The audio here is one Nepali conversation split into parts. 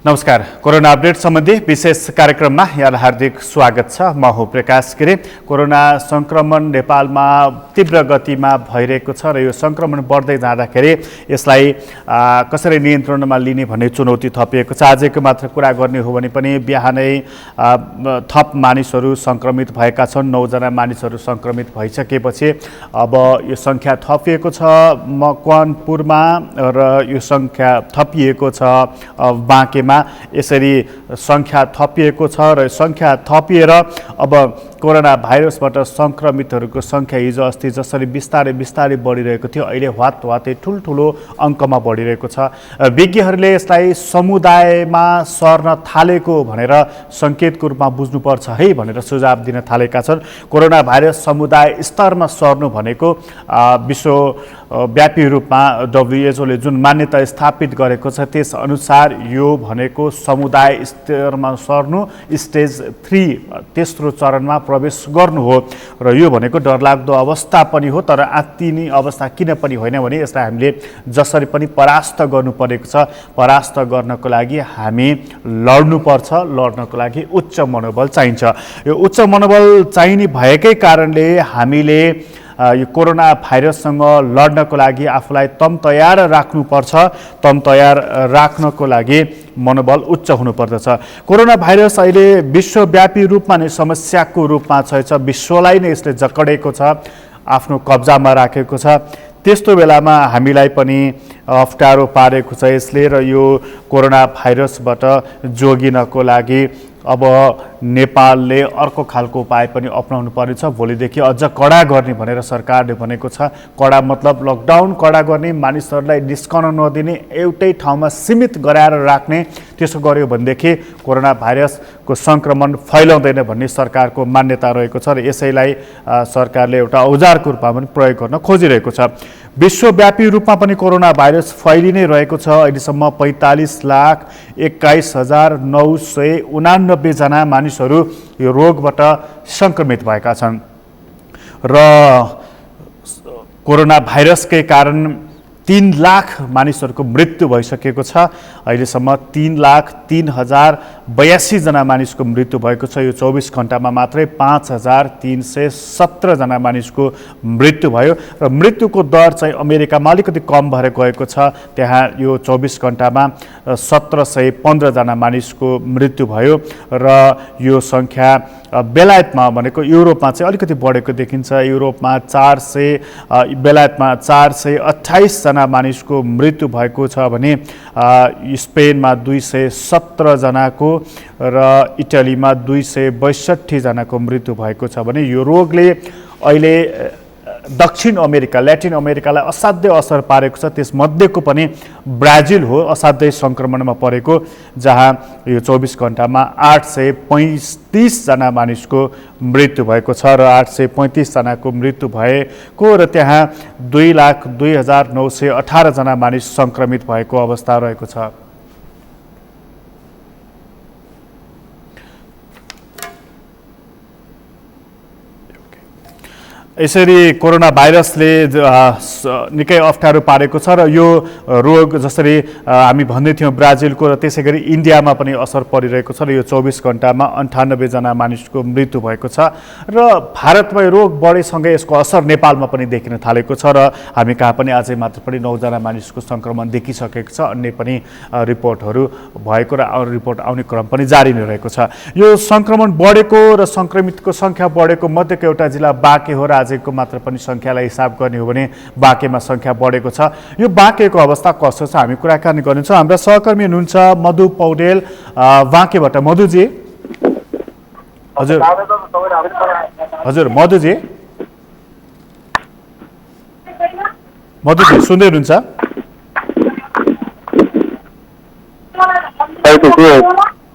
नमस्कार। कोरोना अपडेट सम्बन्धी विशेष कार्यक्रममा यहाँलाई हार्दिक स्वागत छ। म हो प्रकाश गिरी। कोरोना संक्रमण नेपालमा तीव्र गतिमा भइरहेको छ र यो संक्रमण बढ्दै जाँदाखेरि यसलाई कसरी नियन्त्रणमा लिने भन्ने चुनौती थपिएको छ। आजको मात्र कुरा गर्ने हो भने पनि बिहानै थप मानिसहरू संक्रमित भएका छन्। 9 जना मानिसहरू संक्रमित भइसकेपछि अब यो संख्या थपिएको छ मकवानपुरमा र यो संख्या थपिएको छ बाँकेमा। यसरी संख्या थपिएको छ र संख्या थपिएर अब कोरोना भाइरसबाट संक्रमितहरूको संख्या हिजो अस्ति जसरी बिस्तारै बिस्तारै बढिरहेको थियो अहिले हवातै ठुल्ठुलो अङ्कमा बढिरहेको छ। विज्ञहरूले यसलाई समुदायमा सर्न थालेको भनेर सङ्केतको रूपमा बुझ्नुपर्छ है भनेर सुझाव दिन थालेका छन्। कोरोना भाइरस समुदाय स्तरमा सर्नु भनेको विश्वव्यापी रूपमा WHO ले जुन मान्यता स्थापित गरेको छ त्यसअनुसार यो भनेको समुदाय स्तरमा सर्नु स्टेज 3 तेस्रो चरणमा प्रवेश गर्नु हो र यो भनेको डरलाग्दो अवस्था पनि हो। तर आत्तिने अवस्था किन पनि होइन भने यसलाई हामीले जसरी पनि परास्त गर्नुपरेको छ। परास्त गर्नको लागि हामी लड्नुपर्छ। लड्नको लागि उच्च मनोबल चाहिन्छ। यो उच्च मनोबल चाहिने भएकै कारणले हामीले यो कोरोना भाइरससँग लड्नको लागि आफूलाई तम तयार राख्नुपर्छ। तम तयार राख्नको लागि मनोबल उच्च हुनुपर्दछ। कोरोना भाइरस अहिले विश्वव्यापी रूपमा नै समस्याको रूपमा छ। विश्वलाई नै यसले जकडेको छ, आफ्नो कब्जामा राखेको छ। त्यस्तो बेलामा हामीलाई पनि अप्ठ्यारो पारेको छ यसले र यो कोरोना भाइरसबाट जोगिनको लागि अब नेपालले अर्को खालको उपाय पनि अपनाउनु पर्नेछ। भोलिदेखि अझ कडा गर्ने भनेर सरकारले भनेको छ। कडा मतलब लकडाउन कडा गर्ने, मानिसहरूलाई निस्कन नदिने, एउटै ठाउँमा सीमित गराएर राख्ने। त्यसो गर्यो भनेदेखि कोरोना भाइरसको संक्रमण फैलाउँदैन भन्ने सरकारको मान्यता रहेको छ र यसैलाई सरकारले एउटा औजारको रूपमा पनि प्रयोग गर्न खोजिरहेको छ। विश्वव्यापी रूपमा पनि कोरोना भाइरस फैलि नै रहेको छ। अहिलेसम्म 45,21,989 जना मानिसहरू यो रोगबाट संक्रमित भएका छन् र कोरोना भाइरसकै कारण 3 लाख मानिसहरूको मृत्यु भइसकेको छ। अहिलेसम्म 3,03,082 जना मानिसको मृत्यु भएको छ। यो 24 घण्टामा मात्रै 5,317 जना मानिसको मृत्यु भयो र मृत्युको दर चाहिँ अमेरिकामा अलिकति कम भएर गएको छ। त्यहाँ यो 24 घण्टामा 1715 जना मानिसको मृत्यु भयो र यो संख्या बेलायतमा भनेको युरोपमा चाहिँ अलिकति बढेको देखिन्छ। युरोपमा बेलायतमा 428 जना मानिसको मृत्यु भएको छ भने स्पेनमा 217 जनाको र इटालीमा 262 जनाको मृत्यु भएको छ भने यो रोगले अहिले दक्षिण अमेरिका, ल्याटिन अमेरिकालाई असाध्यै असर पारेको छ। त्यसमध्येको पनि ब्राजिल हो असाध्यै संक्रमणमा परेको, जहाँ यो 24 घण्टामा 835 जना मानिसको मृत्यु भएको छ र 835 जनाको मृत्यु भएको र त्यहाँ 2,02,918 जना मानिस संक्रमित भएको अवस्था रहेको छ। यसरी कोरोना भाइरसले निकै अप्ठ्यारो पारेको छ र यो रोग जसरी हामी भन्दै थियौँ ब्राजिलको र त्यसै गरी इन्डियामा पनि असर परिरहेको छ र यो 24 घण्टामा 98 जना मानिसको मृत्यु भएको छ र भारतमा यो रोग बढेसँगै यसको असर नेपालमा पनि देखिन थालेको छ र हामी कहाँ पनि अझै मात्र पनि 9 जना मानिसको संक्रमण देखिसकेको छ। अन्य पनि रिपोर्टहरू भएको र रिपोर्ट आउने क्रम पनि जारी नै रहेको छ। यो संक्रमण बढेको र संक्रमितको संख्या बढेको मध्येको एउटा जिल्ला बाँके हो र आजको मात्र पनि संख्यालाई हिसाब गर्ने हो भने बाँकेमा संख्या बढेको छ। यो बाँकेको अवस्था कस्तो छ हामी कुराकानी गर्नेछौँ। हाम्रा सहकर्मी हुनुहुन्छ मधु पौडेल बाँकेबाट। मधुजी, हजुर हजुर मधुजी सुन्दै हुनुहुन्छ?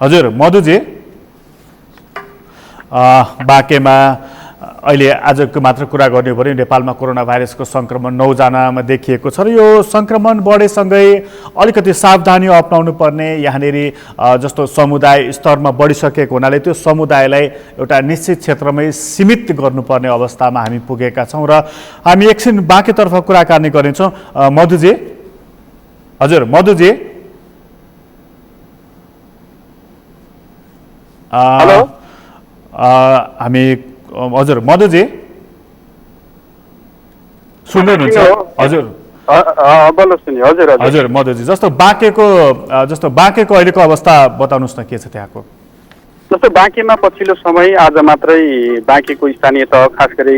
हजुर मधुजी, बाँकेमा अहिले आजको मात्र कुरा गर्ने हो भने नेपालमा कोरोना भाइरसको संक्रमण 9 जनामा देखिएको छ र यो संक्रमण बढेसँगै अलिकति सावधानी अपनाउनु पर्ने, यहाँनिर जस्तो समुदाय स्तरमा बढिसकेको हुनाले त्यो समुदायलाई एउटा निश्चित क्षेत्रमै सीमित गर्नुपर्ने अवस्थामा हामी पुगेका छौँ र हामी एकछिन बाँकेतर्फ कुराकानी गर्नेछौँ। मधुजी, हजुर मधुजी, हेलो हामी हजुर मधुजी सुन्दै हुनुहुन्छ हजुर भन्नुहोस् नि हजुर हजुर हजुर मधुजी जस्तो बाँकेको अहिलेको अवस्था बताउनुहोस् न के छ त्यहाँको जस्तो बाँकेमा पछिल्लो समय आज मात्रै बाँकेको स्थानीय तह खास गरी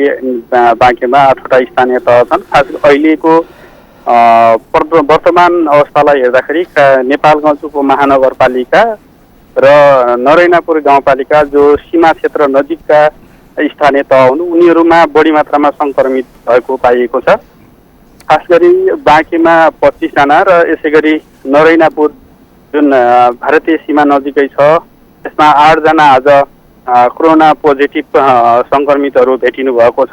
बाँकेमा 8वटा स्थानीय तह छन्। खास अहिलेको वर्तमान अवस्थालाई हेर्दाखेरि नेपालगञ्ज उपमहानगरपालिका र नरैनापुर गाउँपालिका जो सीमा क्षेत्र नजिकका स्थानीय तह हुन् उनीहरूमा बढी मात्रामा सङ्क्रमित भएको पाइएको छ। खास गरी बाँकेमा 25 जना र यसै गरी नरैनापुर जुन भारतीय सीमा नजिकै छ त्यसमा 8 जना आज कोरोना पोजिटिभ सङ्क्रमितहरू भेटिनु भएको छ।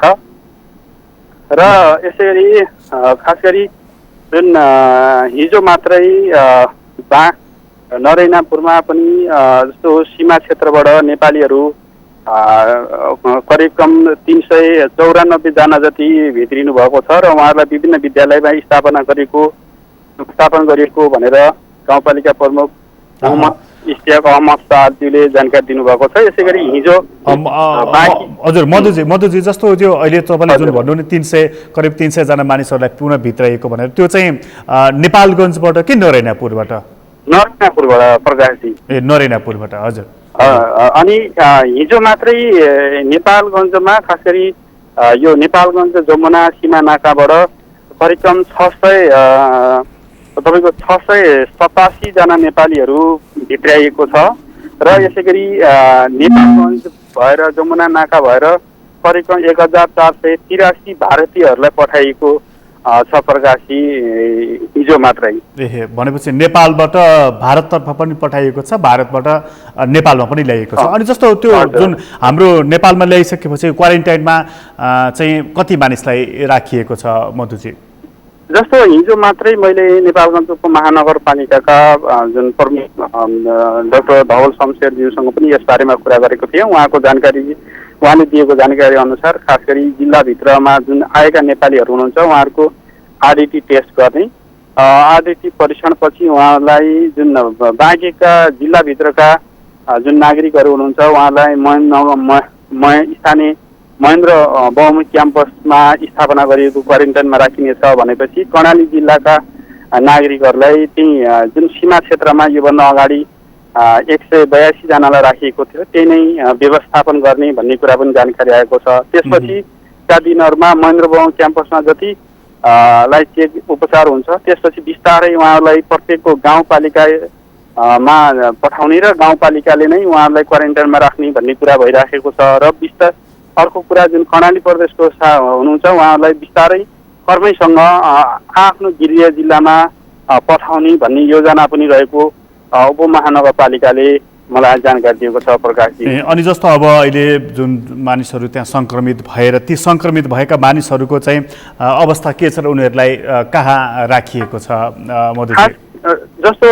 र यसै गरी खास गरी जुन हिजो मात्रै नरैनापुरमा पनि जस्तो सीमा क्षेत्रबाट नेपालीहरू करिब कम 394 जना जति भित्रिनु भएको छ र उहाँहरूलाई विभिन्न विद्यालयमा स्थापना गरिएको भनेर गाउँपालिका प्रमुख मोहम्मद इस्तियाक अहमद साहबले जानकारी दिनुभएको छ। यसै गरी हिजो हजुर मधुजी जस्तो त्यो अहिले तपाईँले जुन भन्नु नि 300 करिब 300 जना मानिसहरूलाई पुनः भित्राइएको भनेर त्यो चाहिँ नेपालगञ्जबाट कि नरैनापुरबाट प्रकाशजी नरैनापुरबाट हजुर अनि हिजो मात्रै नेपालगञ्जमा खास गरी यो नेपालगञ्ज जमुना सीमा नाकाबाट करिब कम 687 जना नेपालीहरू भित्राइएको छ र यसै गरी नेपालगञ्ज भएर जमुना नाका भएर करिब कम 1483 भारतीयहरूलाई पठाइएको छ प्रकाशी हिजो मात्रै। भनेपछि नेपालबाट भारततर्फ पनि पठाइएको छ भारतबाट नेपालमा पनि ल्याइएको छ। अनि जस्तो त्यो जुन हाम्रो नेपालमा ल्याइसकेपछि क्वारेन्टाइनमा चाहिँ कति मानिसलाई राखिएको छ मधुजी? जस्तो हिजो मात्रै मैले नेपालगञ्ज उपमहानगरपालिकाका जुन प्रमुख डाक्टर धवल शमशेरज्यूसँग पनि यस बारेमा कुरा गरेको थिएँ। उहाँले दिएको जानकारी अनुसार खास गरी जिल्लाभित्रमा जुन आएका नेपालीहरू हुनुहुन्छ उहाँहरूको आरडिटी टेस्ट गर्ने आरडिटी परीक्षणपछि उहाँलाई जुन बाँकेका जिल्लाभित्रका जुन नागरिकहरू हुनुहुन्छ उहाँलाई स्थानीय महेन्द्र बहुमुखी क्याम्पसमा स्थापना गरिएको क्वारेन्टाइनमा राखिनेछ भनेपछि कर्णाली जिल्लाका नागरिकहरूलाई त्यही जुन सीमा क्षेत्रमा योभन्दा अगाडि 182 जनालाई राखिएको थियो त्यही नै व्यवस्थापन गर्ने भन्ने कुरा पनि जानकारी आएको छ। त्यसपछिका दिनहरूमा महेन्द्र बहुमुखी क्याम्पसमा जति लाई चेक उपचार हुन्छ त्यसपछि बिस्तारै उहाँहरूलाई प्रत्येकको गाउँपालिकामा पठाउने र गाउँपालिकाले नै उहाँहरूलाई क्वारेन्टाइनमा राख्ने भन्ने कुरा भइराखेको छ। र अर्को कुरा जुन कर्णाली प्रदेशको हुनुहुन्छ उहाँहरूलाई बिस्तारै कर्मैसँग आफ्नो गृह जिल्लामा पठाउने भन्ने योजना पनि रहेको उपमहानगरपालिकाले मलाई जानकारी दिएको छ प्रकाशजी। अनि जस्तो अब अहिले जुन मानिसहरू त्यहाँ सङ्क्रमित भएर ती सङ्क्रमित भएका मानिसहरूको चाहिँ अवस्था के छ र उनीहरूलाई कहाँ राखिएको छ मधुजी? जस्तो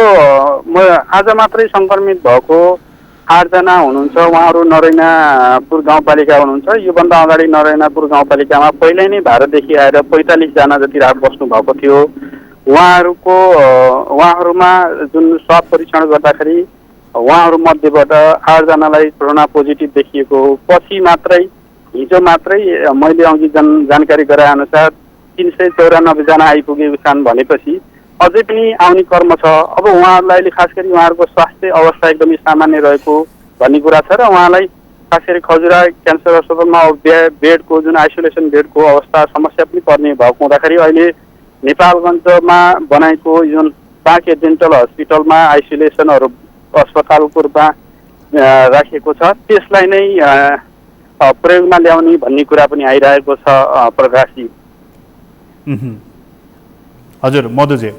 आज मात्रै सङ्क्रमित भएको 8 जना हुनुहुन्छ उहाँहरू नरैनापुर गाउँपालिका हुनुहुन्छ। योभन्दा अगाडि नरैनापुर गाउँपालिकामा पहिल्यै नै भारतदेखि आएर 45 जना जति रात बस्नु भएको थियो। उहाँहरूमा जुन स्वाब परीक्षण गर्दाखेरि उहाँहरू मध्येबाट 8 जनालाई कोरोना पोजिटिभ देखिएको हो। पछि मात्रै हिजो मात्रै मैले अघि जानकारी गराए अनुसार 394 जना आइपुगेको छन् भनेपछि अझै पनि आउने क्रम छ। अब उहाँहरूलाई अहिले खास गरी उहाँहरूको स्वास्थ्य अवस्था एकदमै सामान्य रहेको भन्ने कुरा छ र उहाँलाई खास गरी खजुरा क्यान्सर अस्पतालमा बेडको जुन आइसोलेसन बेडको अवस्था समस्या पनि पर्ने भएको हुँदाखेरि अहिले नेपालगञ्जमा बनाएको जुन बाँके डेन्टल हस्पिटलमा आइसोलेसनहरू अस्पतालको रूपमा राखिएको छ त्यसलाई नै प्रयोगमा ल्याउने भन्ने कुरा पनि आइरहेको छ प्रकाशजी। हजुर मधुजी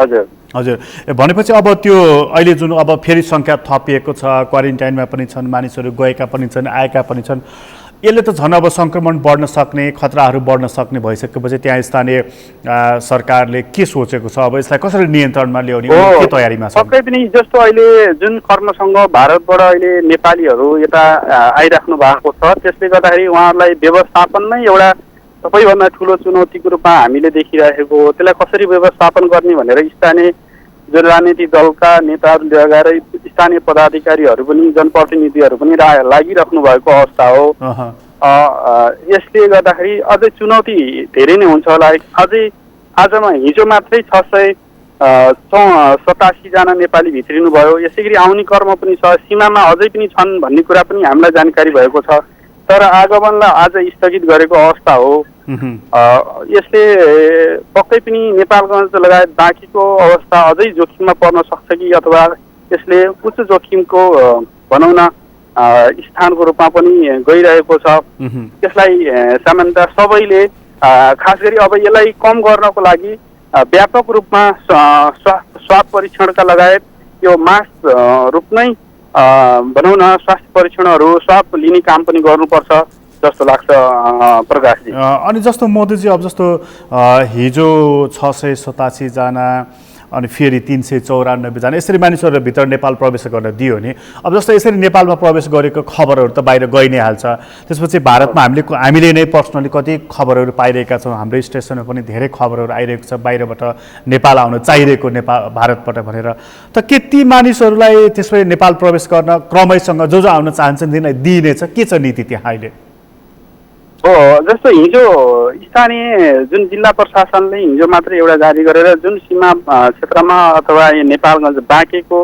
हजुर भनेपछि अब त्यो अहिले जुन अब फेरि सङ्ख्या थपिएको छ क्वारेन्टाइनमा पनि छन् मानिसहरू गएका पनि छन् आएका पनि छन् यसले त झन् अब सङ्क्रमण बढ्न सक्ने खतराहरू बढ्न सक्ने भइसकेपछि त्यहाँ स्थानीय सरकारले के सोचेको छ अब यसलाई कसरी नियन्त्रणमा ल्याउने के तयारीमा छ? पक्कै पनि जस्तो अहिले जुन कर्मसँग भारतबाट अहिले नेपालीहरू यता आइराख्नु भएको छ त्यसले गर्दाखेरि उहाँहरूलाई व्यवस्थापन नै एउटा सबैभन्दा ठुलो चुनौतीको रूपमा हामीले देखिरहेको हो। त्यसलाई कसरी व्यवस्थापन गर्ने भनेर स्थानीय जुन राजनीतिक दलका नेताहरू लगाएर स्थानीय पदाधिकारीहरू पनि जनप्रतिनिधिहरू पनि लागिराख्नु भएको अवस्था हो। यसले गर्दाखेरि अझै चुनौती धेरै नै हुन्छ होला। अझै हिजो मात्रै 687 जना नेपाली भित्रिनु भयो। यसै गरी आउने क्रम पनि छ, सीमामा अझै पनि छन् भन्ने कुरा पनि हामीलाई जानकारी भएको छ। तर आगमनलाई आज स्थगित गरेको अवस्था हो। यसले पक्कै पनि नेपालगञ्ज लगायत बाँकीको अवस्था अझै जोखिममा पर्न सक्छ कि अथवा यसले उच्च जोखिमको भनौँ न स्थानको रूपमा पनि गइरहेको छ। त्यसलाई सामान्यतः सबैले खास गरी अब यसलाई कम गर्नको लागि व्यापक रूपमा स्वाब परीक्षणका लगायत यो मास रूपमै भनौँ न स्वास्थ्य परीक्षणहरू स्वाब लिने काम पनि गर्नुपर्छ जस्तो लाग्छ प्रकाशजी। अनि जस्तो मोदीजी अब जस्तो हिजो 687 जना अनि फेरि 394 जना यसरी मानिसहरू भित्र नेपाल प्रवेश गर्न दियो नि। अब जस्तो यसरी नेपालमा प्रवेश गरेको खबरहरू त बाहिर गइ नै हाल्छ। त्यसपछि भारतमा हामीले नै पर्सनली कति खबरहरू पाइरहेका छौँ। हाम्रो स्टेसनमा पनि धेरै खबरहरू आइरहेको छ बाहिरबाट नेपाल आउन चाहिरहेको भारतबाट भनेर। त के ती मानिसहरूलाई त्यसपछि नेपाल प्रवेश गर्न क्रमैसँग जो आउन चाहन्छन् तिनीलाई दिइनेछ? के छ नीति त्यहाँ अहिले? हो, जस्तो हिजो स्थानीय जुन जिल्ला प्रशासनले हिजो मात्रै एउटा जारी गरेर जुन सीमा क्षेत्रमा अथवा नेपालगञ्ज बाँकेको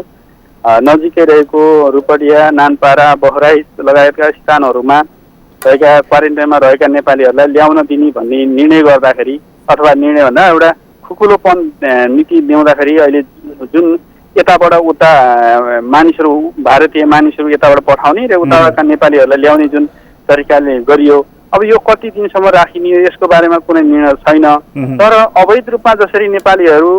नजिकै रहेको रूपडिया, नानपारा, बहराइच लगायतका स्थानहरूमा रहेका क्वारेन्टाइनमा रहेका नेपालीहरूलाई ल्याउन दिने भन्ने निर्णय गर्दाखेरि अथवा निर्णय भन्दा एउटा खुकुलोपन नीति ल्याउँदाखेरि अहिले जुन यताबाट उता मानिसहरू भारतीय मानिसहरू यताबाट पठाउने र उताका नेपालीहरूलाई ल्याउने जुन तरिकाले गरियो, अब यो कति दिनसम्म राखिने यसको बारेमा कुनै निर्णय छैन। तर अवैध रूपमा जसरी नेपालीहरू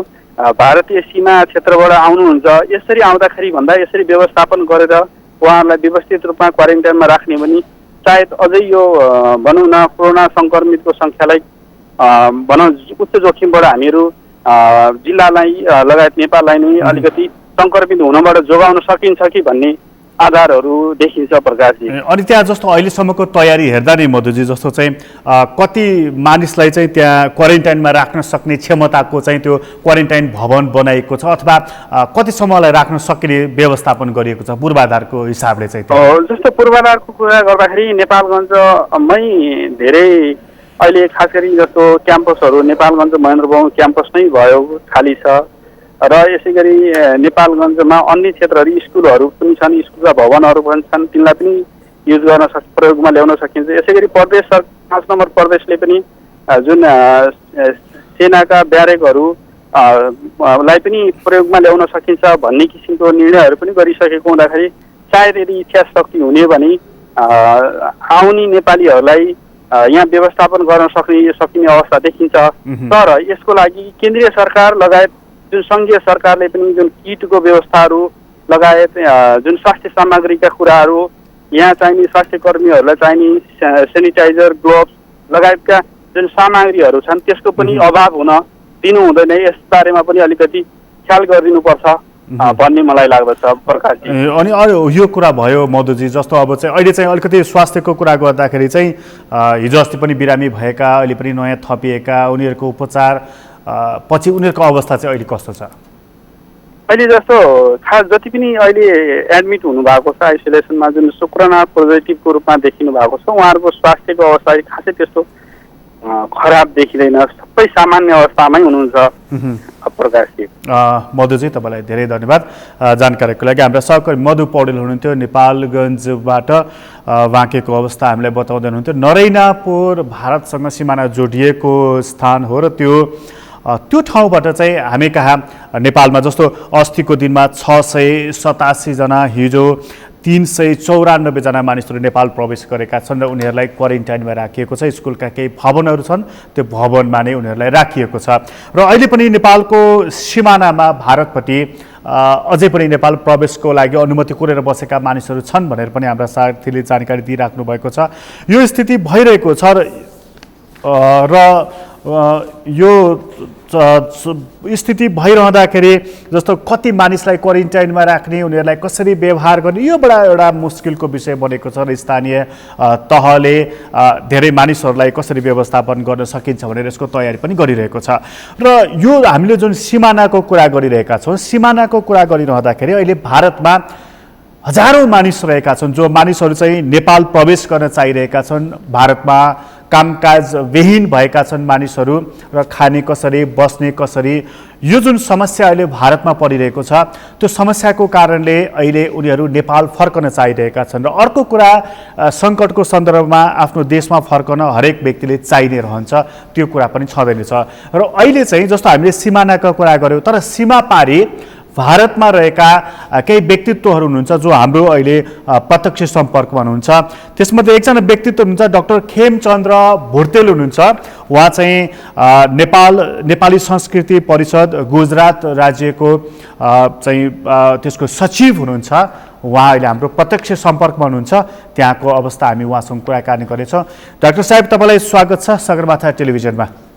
भारतीय सीमा क्षेत्रबाट आउनुहुन्छ यसरी आउँदाखेरि भन्दा यसरी व्यवस्थापन गरेर उहाँहरूलाई व्यवस्थित रूपमा क्वारेन्टाइनमा राख्ने भने सायद अझै यो भनौँ न कोरोना सङ्क्रमितको सङ्ख्यालाई भनौँ उच्च जोखिमबाट हामीहरू जिल्लालाई लगायत नेपाललाई नै अलिकति सङ्क्रमित हुनबाट जोगाउन सकिन्छ कि भन्ने आधारहरू देखिन्छ प्रकाशजी। अनि त्यहाँ जस्तो अहिलेसम्मको तयारी हेर्दा नि मधुजी जस्तो चाहिँ कति मानिसलाई चाहिँ त्यहाँ क्वारेन्टाइनमा राख्न सक्ने क्षमताको चाहिँ त्यो क्वारेन्टाइन भवन बनाएको छ अथवा कति समयलाई राख्न सक्ने व्यवस्थापन गरिएको छ पूर्वाधारको हिसाबले चाहिँ? जस्तो पूर्वाधारको कुरा गर्दाखेरि नेपालगञ्जमै धेरै अहिले खास गरी जस्तो क्याम्पसहरू नेपालगञ्ज महेन्द्रबाबु क्याम्पस नै भयो, खाली छ। र यसै गरी नेपालगञ्जमा अन्य क्षेत्रहरू स्कुलहरू पनि छन्, स्कुलका भवनहरू पनि छन्, तिनलाई पनि युज गर्न प्रयोगमा ल्याउन सकिन्छ। यसै गरी प्रदेश 5 नम्बर प्रदेशले पनि जुन सेनाका ब्यारेकहरू लाई पनि प्रयोगमा ल्याउन सकिन्छ भन्ने किसिमको निर्णयहरू पनि गरिसकेको हुँदाखेरि सायद यदि इच्छा शक्ति हुने भने आउने नेपालीहरूलाई यहाँ व्यवस्थापन गर्न सकिने अवस्था देखिन्छ। तर यसको लागि केन्द्रीय सरकार लगायत जुन सङ्घीय सरकारले पनि जुन किटको व्यवस्थाहरू लगायत जुन स्वास्थ्य सामग्रीका कुराहरू यहाँ चाहिने स्वास्थ्य कर्मीहरूलाई चाहिने सेनिटाइजर, ग्लोभ्स लगायतका जुन सामग्रीहरू छन् त्यसको पनि अभाव हुन दिनु हुँदैन। यस बारेमा पनि अलिकति ख्याल गरिदिनुपर्छ भन्ने मलाई लाग्दछ प्रकाशजी। अनि यो कुरा भयो मधुजी, जस्तो अब चाहिँ अहिले चाहिँ अलिकति स्वास्थ्यको कुरा गर्दाखेरि चाहिँ हिजो अस्ति पनि बिरामी भएका अहिले पनि नयाँ थपिएका उनीहरूको उपचार पछि उनीहरूको अवस्था चाहिँ अहिले कस्तो छ? अहिले जस्तो खास जति पनि अहिले एडमिट हुनुभएको छ आइसोलेसनमा जुन कोरोना पोजिटिभको रूपमा देखिनु भएको छ उहाँहरूको स्वास्थ्यको अवस्था खासै त्यस्तो खराब देखिँदैन, सबै सामान्य अवस्थामै हुनुहुन्छ प्रकाशजी। मधुजी तपाईँलाई धेरै धन्यवाद जानकारीको लागि। हाम्रा सहकर्मी मधु पौडेल हुनुहुन्थ्यो नेपालगञ्जबाट बाँकेको अवस्था हामीलाई बताउँदै हुनुहुन्थ्यो। नरैनापुर भारतसँग सिमाना जोडिएको स्थान हो र त्यो ठाउँबाट चाहिँ हामी कहाँ नेपालमा जस्तो अस्तिको दिनमा 687 जना, हिजो 394 जना मानिसहरू नेपाल प्रवेश गरेका छन् र उनीहरूलाई क्वारेन्टाइनमा राखिएको छ। स्कुलका केही भवनहरू छन्, त्यो भवनमा नै उनीहरूलाई राखिएको छ र अहिले पनि नेपालको सिमानामा भारतपट्टि अझै पनि नेपाल प्रवेशको लागि अनुमति कुरेर बसेका मानिसहरू छन् भनेर पनि हाम्रा साथीले जानकारी दिइराख्नु भएको छ। यो स्थिति भइरहेको छ र यो स्थिति भइरहँदाखेरि जस्तो कति मानिसलाई क्वारेन्टाइनमा राख्ने, उनीहरूलाई कसरी व्यवहार गर्ने, यो एउटा मुस्किलको विषय बनेको छ र स्थानीय तहले धेरै मानिसहरूलाई कसरी व्यवस्थापन गर्न सकिन्छ भनेर यसको तयारी पनि गरिरहेको छ। र यो हामीले जुन सिमानाको कुरा गरिरहेका छौँ, सिमानाको कुरा गरिरहँदाखेरि अहिले भारतमा हजारौँ मानिस रहेका छन् जो मानिसहरू चाहिँ नेपाल प्रवेश गर्न चाहिरहेका छन्। भारतमा कामकाज विहीन भएका छन् मानिसहरू र खाने कसरी, बस्ने कसरी, यो जुन समस्या अहिले भारतमा परिरहेको छ त्यो समस्याको कारणले अहिले उनीहरू नेपाल फर्कन चाहिरहेका छन्। र अर्को कुरा, सङ्कटको सन्दर्भमा आफ्नो देशमा फर्कन हरेक व्यक्तिले चाहिने रहन्छ, त्यो कुरा पनि छँदैनछ। र अहिले चाहिँ जस्तो हामीले सिमानाको कुरा गऱ्यौँ, तर सीमा पारी भारतमा रहेका केही व्यक्तित्वहरू हुनुहुन्छ जो हाम्रो अहिले प्रत्यक्ष सम्पर्कमा हुनुहुन्छ। त्यसमध्ये एकजना व्यक्तित्व हुनुहुन्छ डाक्टर खेमचन्द्र भुर्तेल हुनुहुन्छ। उहाँ चाहिँ नेपाली संस्कृति परिषद गुजरात राज्यको चाहिँ त्यसको सचिव हुनुहुन्छ। उहाँ अहिले हाम्रो प्रत्यक्ष सम्पर्कमा हुनुहुन्छ। त्यहाँको अवस्था हामी उहाँसँग कुराकानी गर्नेछौँ। डाक्टर साहेब, तपाईँलाई स्वागत छ सगरमाथा टेलिभिजनमा।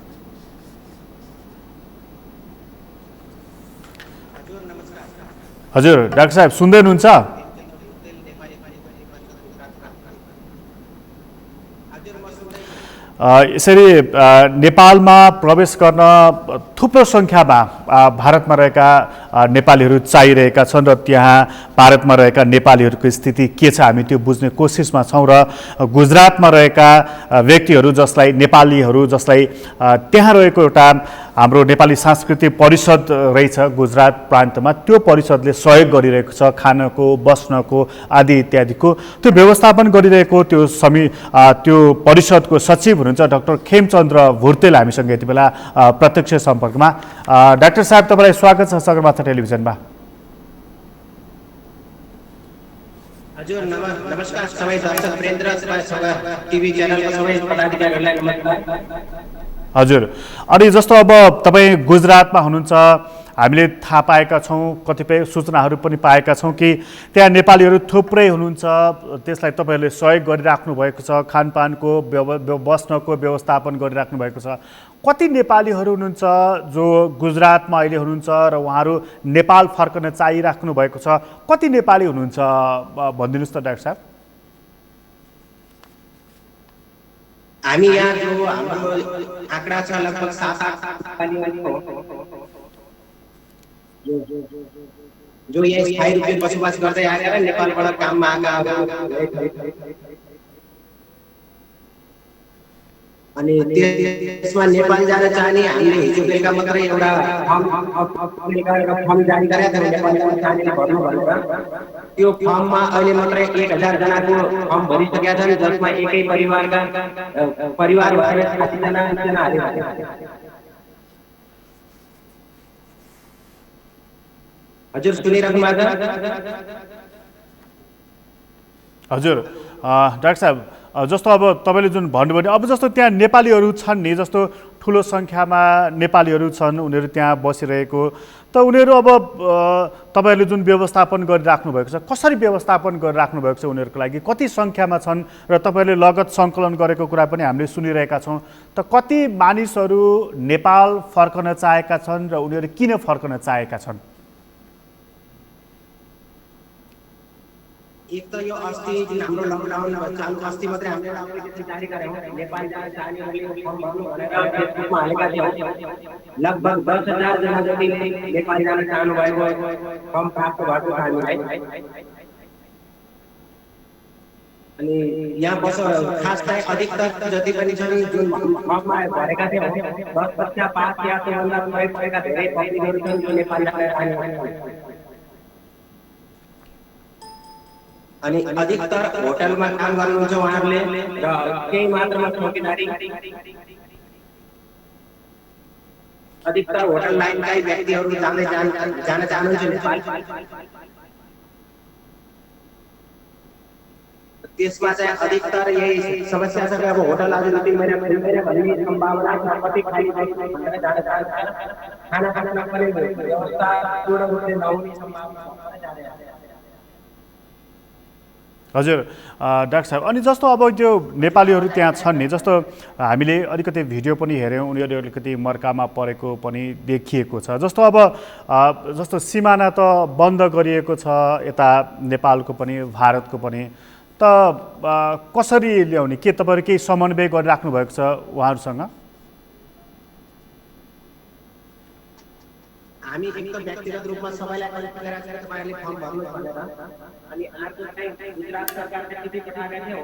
हजुर डाक्टर साहेब सुन्दै हुनुहुन्छ? यसरी नेपालमा प्रवेश गर्न थुप्रो सङ्ख्यामा भारतमा रहेका नेपालीहरू चाहिरहेका छन् र त्यहाँ भारतमा रहेका नेपालीहरूको स्थिति के छ हामी त्यो बुझ्ने कोसिसमा छौँ। र गुजरातमा रहेका व्यक्तिहरू जसलाई नेपालीहरू जसलाई त्यहाँ रहेको एउटा हाम्रो नेपाली सांस्कृतिक परिषद रहेछ गुजरात प्रान्तमा, त्यो परिषदले सहयोग गरिरहेको छ खानको, बस्नको आदि इत्यादिको त्यो व्यवस्थापन गरिरहेको त्यो परिषदको सचिव हुनुहुन्छ डाक्टर खेमचन्द्र भुर्तेल हामीसँग यति बेला प्रत्यक्ष सम्पर्कमा। डाक्टर साहब, तपाईँलाई स्वागत छ सगरमाथा टेलिभिजनमा। हजुर नमस्कार सबै दर्शक वृन्द र टिभी च्यानलका सबै पदाधिकारीहरूलाई नमस्कार। हजुर, अनि जस्तो अब तपाईँ गुजरातमा हुनुहुन्छ, हामीले थाहा पाएका छौँ, कतिपय सूचनाहरू पनि पाएका छौँ कि त्यहाँ नेपालीहरू थुप्रै हुनुहुन्छ, त्यसलाई तपाईँहरूले सहयोग गरिराख्नु भएको छ, खानपानको बस्नको व्यवस्थापन गरिराख्नु भएको छ। कति नेपालीहरू हुनुहुन्छ जो गुजरातमा अहिले हुनुहुन्छ र उहाँहरू नेपाल फर्कन चाहिराख्नु भएको छ? कति नेपाली हुनुहुन्छ भनिदिनुहोस् त डाक्टर साहब। हामी यहाँ जो हाम्रो आँकडा छ लगभग 7-8 जो यहाँ स्थायी रूपले बसोबास गर्दै आएर नेपालबाट काममा आएका अनि त्यसमा नेपाल जान चाहने हामीले हिजो बेलुका मात्रै एउटा फर्म जारी गरेका थियौँ नेपाल जान चाहनेले भर्नु भनेर। त्यो फर्ममा अहिले मात्रै 1000 जनाको फर्म भरिसकेका छन्, जसमा एकै परिवार भएर 60 जना हजुर सुनिराख्नु भएको? हजुर डाक्टर साहब, जस्तो अब तपाईँले जुन भन्नुभयो, अब जस्तो त्यहाँ नेपालीहरू छन् नि, जस्तो ठुलो सङ्ख्यामा नेपालीहरू छन्, उनीहरू त्यहाँ बसिरहेको, त उनीहरू अब तपाईँहरूले जुन व्यवस्थापन गरिराख्नु भएको छ, कसरी व्यवस्थापन गरिराख्नु भएको छ उनीहरूको लागि? कति सङ्ख्यामा छन् र तपाईँहरूले लगत सङ्कलन गरेको कुरा पनि हामीले सुनिरहेका छौँ। त कति मानिसहरू नेपाल फर्कन चाहेका छन् र उनीहरू किन फर्कन चाहेका छन्? एक त यो अस्ति जुन हाम्रो लकडाउन चालु अस्ति मात्रै हामीले एप्लिकेसन जारी गरेको नेपाल जान चाहनेहरूले फर्म भर्नु भनेर फेसबुकमा हालेका थियौँ। लगभग 10,000 जना जतिले नेपाल जान चाहनु भएको फर्म प्राप्त भएको छ हामीलाई। अनि यहाँ खास चाहिँ अधिकतर जति पनि छन् जुन फर्ममा भरेका थियौँ 10 कक्षा पास या त्योभन्दा प्रयोग भएका धेरै पब्लिकहरू छन् जो नेपाल जान चाहनुहुन्छ। अनि अधिकतर होटलमा काम गर्नुहुन्छ उहाँहरूले र केही मात्रामा चौकीदारी, अधिकतर होटल लाइनकै व्यक्तिहरू जान चाहनुहुन्छ नेपाल। त्यसमा चाहिँ अधिकतर यही समस्या छ कि अब होटल आज 2-3 महिना खुल्दैन भन्ने सम्भावना छ, कति खाली भनेर जान चाहन्छ, खाना खाना पनि व्यवस्था पूर्ण रूपले नहुने सम्भावना छ। हजुर डाक्टर साहब, अनि जस्तो अब त्यो नेपालीहरू त्यहाँ छन् नि, जस्तो हामीले अलिकति भिडियो पनि हेऱ्यौँ, उनीहरू अलिकति मर्कामा परेको पनि देखिएको छ। जस्तो अब जस्तो सिमाना त बन्द गरिएको छ यता नेपालको पनि भारतको पनि, त कसरी ल्याउने? के तपाईँहरू केही समन्वय गरिराख्नु भएको छ उहाँहरूसँग? हामी एक त व्यक्तिगत रूपमा सबैलाई कलेक्ट गरेर चाहिँ तपाईहरुले फर्म भर्नु भनेर अनि अर्को चाहिँ गुजरात सरकारले चिठी पठाएको थियो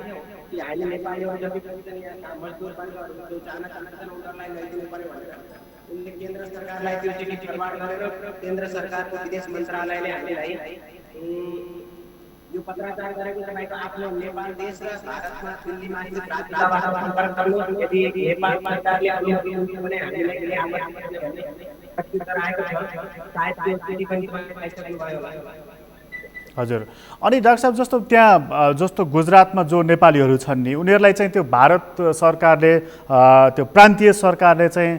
कि हामीले नेपालीहरु जति पनि यहाँ मजदुर वर्गहरु जो जान चाहन्छन् उनीहरुलाई ल्याइदिनु पर्यो भनेर उनले केन्द्र सरकारलाई त्यो चिठी फरवार्ड गरेर केन्द्र सरकारको विदेश मन्त्रालयले हामीलाई यो पत्राचार गरेको तपाईको आफ्नो नेपाल देश र भारतमा दिल्लीमा प्राधिकरणबाट सम्पर्क गर्नु, यदि नेपाल सरकारले अनुमति दिन्छ भने हामीलाई के आपत्ति छैन भन्ने उत्तर आएको छ। सायद त्यो चिठी पनि पाइसक्नु भयो होला। हजुर, अनि डाक्टर साहब जस्तो त्यहाँ जस्तो गुजरातमा जो नेपालीहरू छन् नि, उनीहरूलाई चाहिँ त्यो भारत सरकारले त्यो प्रान्तीय सरकारले चाहिँ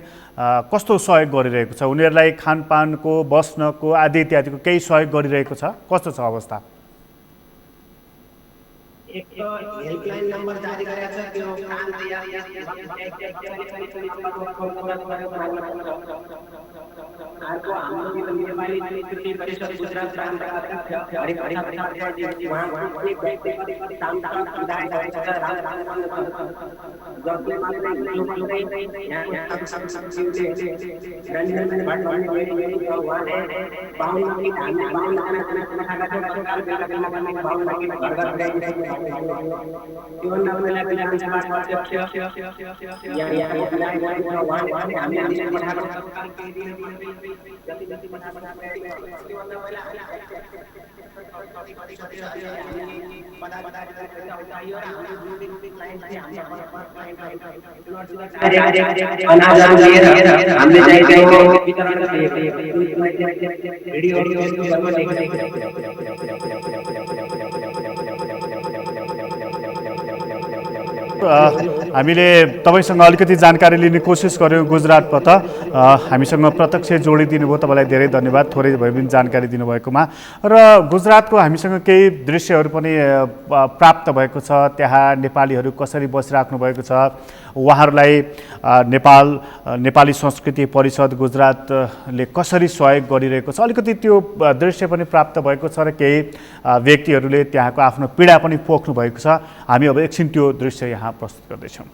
कस्तो सहयोग गरिरहेको छ? उनीहरूलाई खानपानको, बस्नको आदि इत्यादिको केही सहयोग गरिरहेको छ? कस्तो छ अवस्था? एक तो हेल्पलाइन नंबर जारी गरेको छ, त्यो प्रान्त या अर्को हाम्रो नेपाली कृषि परिषद गुजरात प्रान्तका अध्यक्ष हरिप्रसाद पाठकजी उहाँ पनि व्यक्तिगत कामकाज सुधार गरेको छ। जसले मात्रै यहाँ संसदले रञ्जन भट्ट भन्ने व्यक्ति उहाँले 52 कि हामीले 52 जना पठाएका छौँ। सरकार बेला बेला गर्ने 52 कि घर घर गइरहेको छ। त्यो नम्बरलाई विधानसभाको अध्यक्ष यहाँ विधायक उहाँले हामीले पठाएको छ। हामीले तपाईसँग अलिकति जानकारी लिने कोसिस गर्यौँ गुजरातबाट। हामीसँग प्रत्यक्ष जोडिदिनु भयो, तपाईँलाई धेरै धन्यवाद थोरै भए पनि जानकारी दिनुभएकोमा। र गुजरातको हामीसँग केही दृश्यहरू पनि प्राप्त भएको छ। त्यहाँ नेपालीहरू कसरी बसिराख्नु भएको छ, उहाँहरूलाई नेपाली संस्कृति परिषद गुजरातले कसरी सहयोग गरिरहेको छ, अलिकति त्यो दृश्य पनि प्राप्त भएको छ र केही व्यक्तिहरूले त्यहाँको आफ्नो पीडा पनि पोख्नु भएको छ। हामी अब एकछिन त्यो दृश्य यहाँ प्रस्तुत गर्दैछौँ।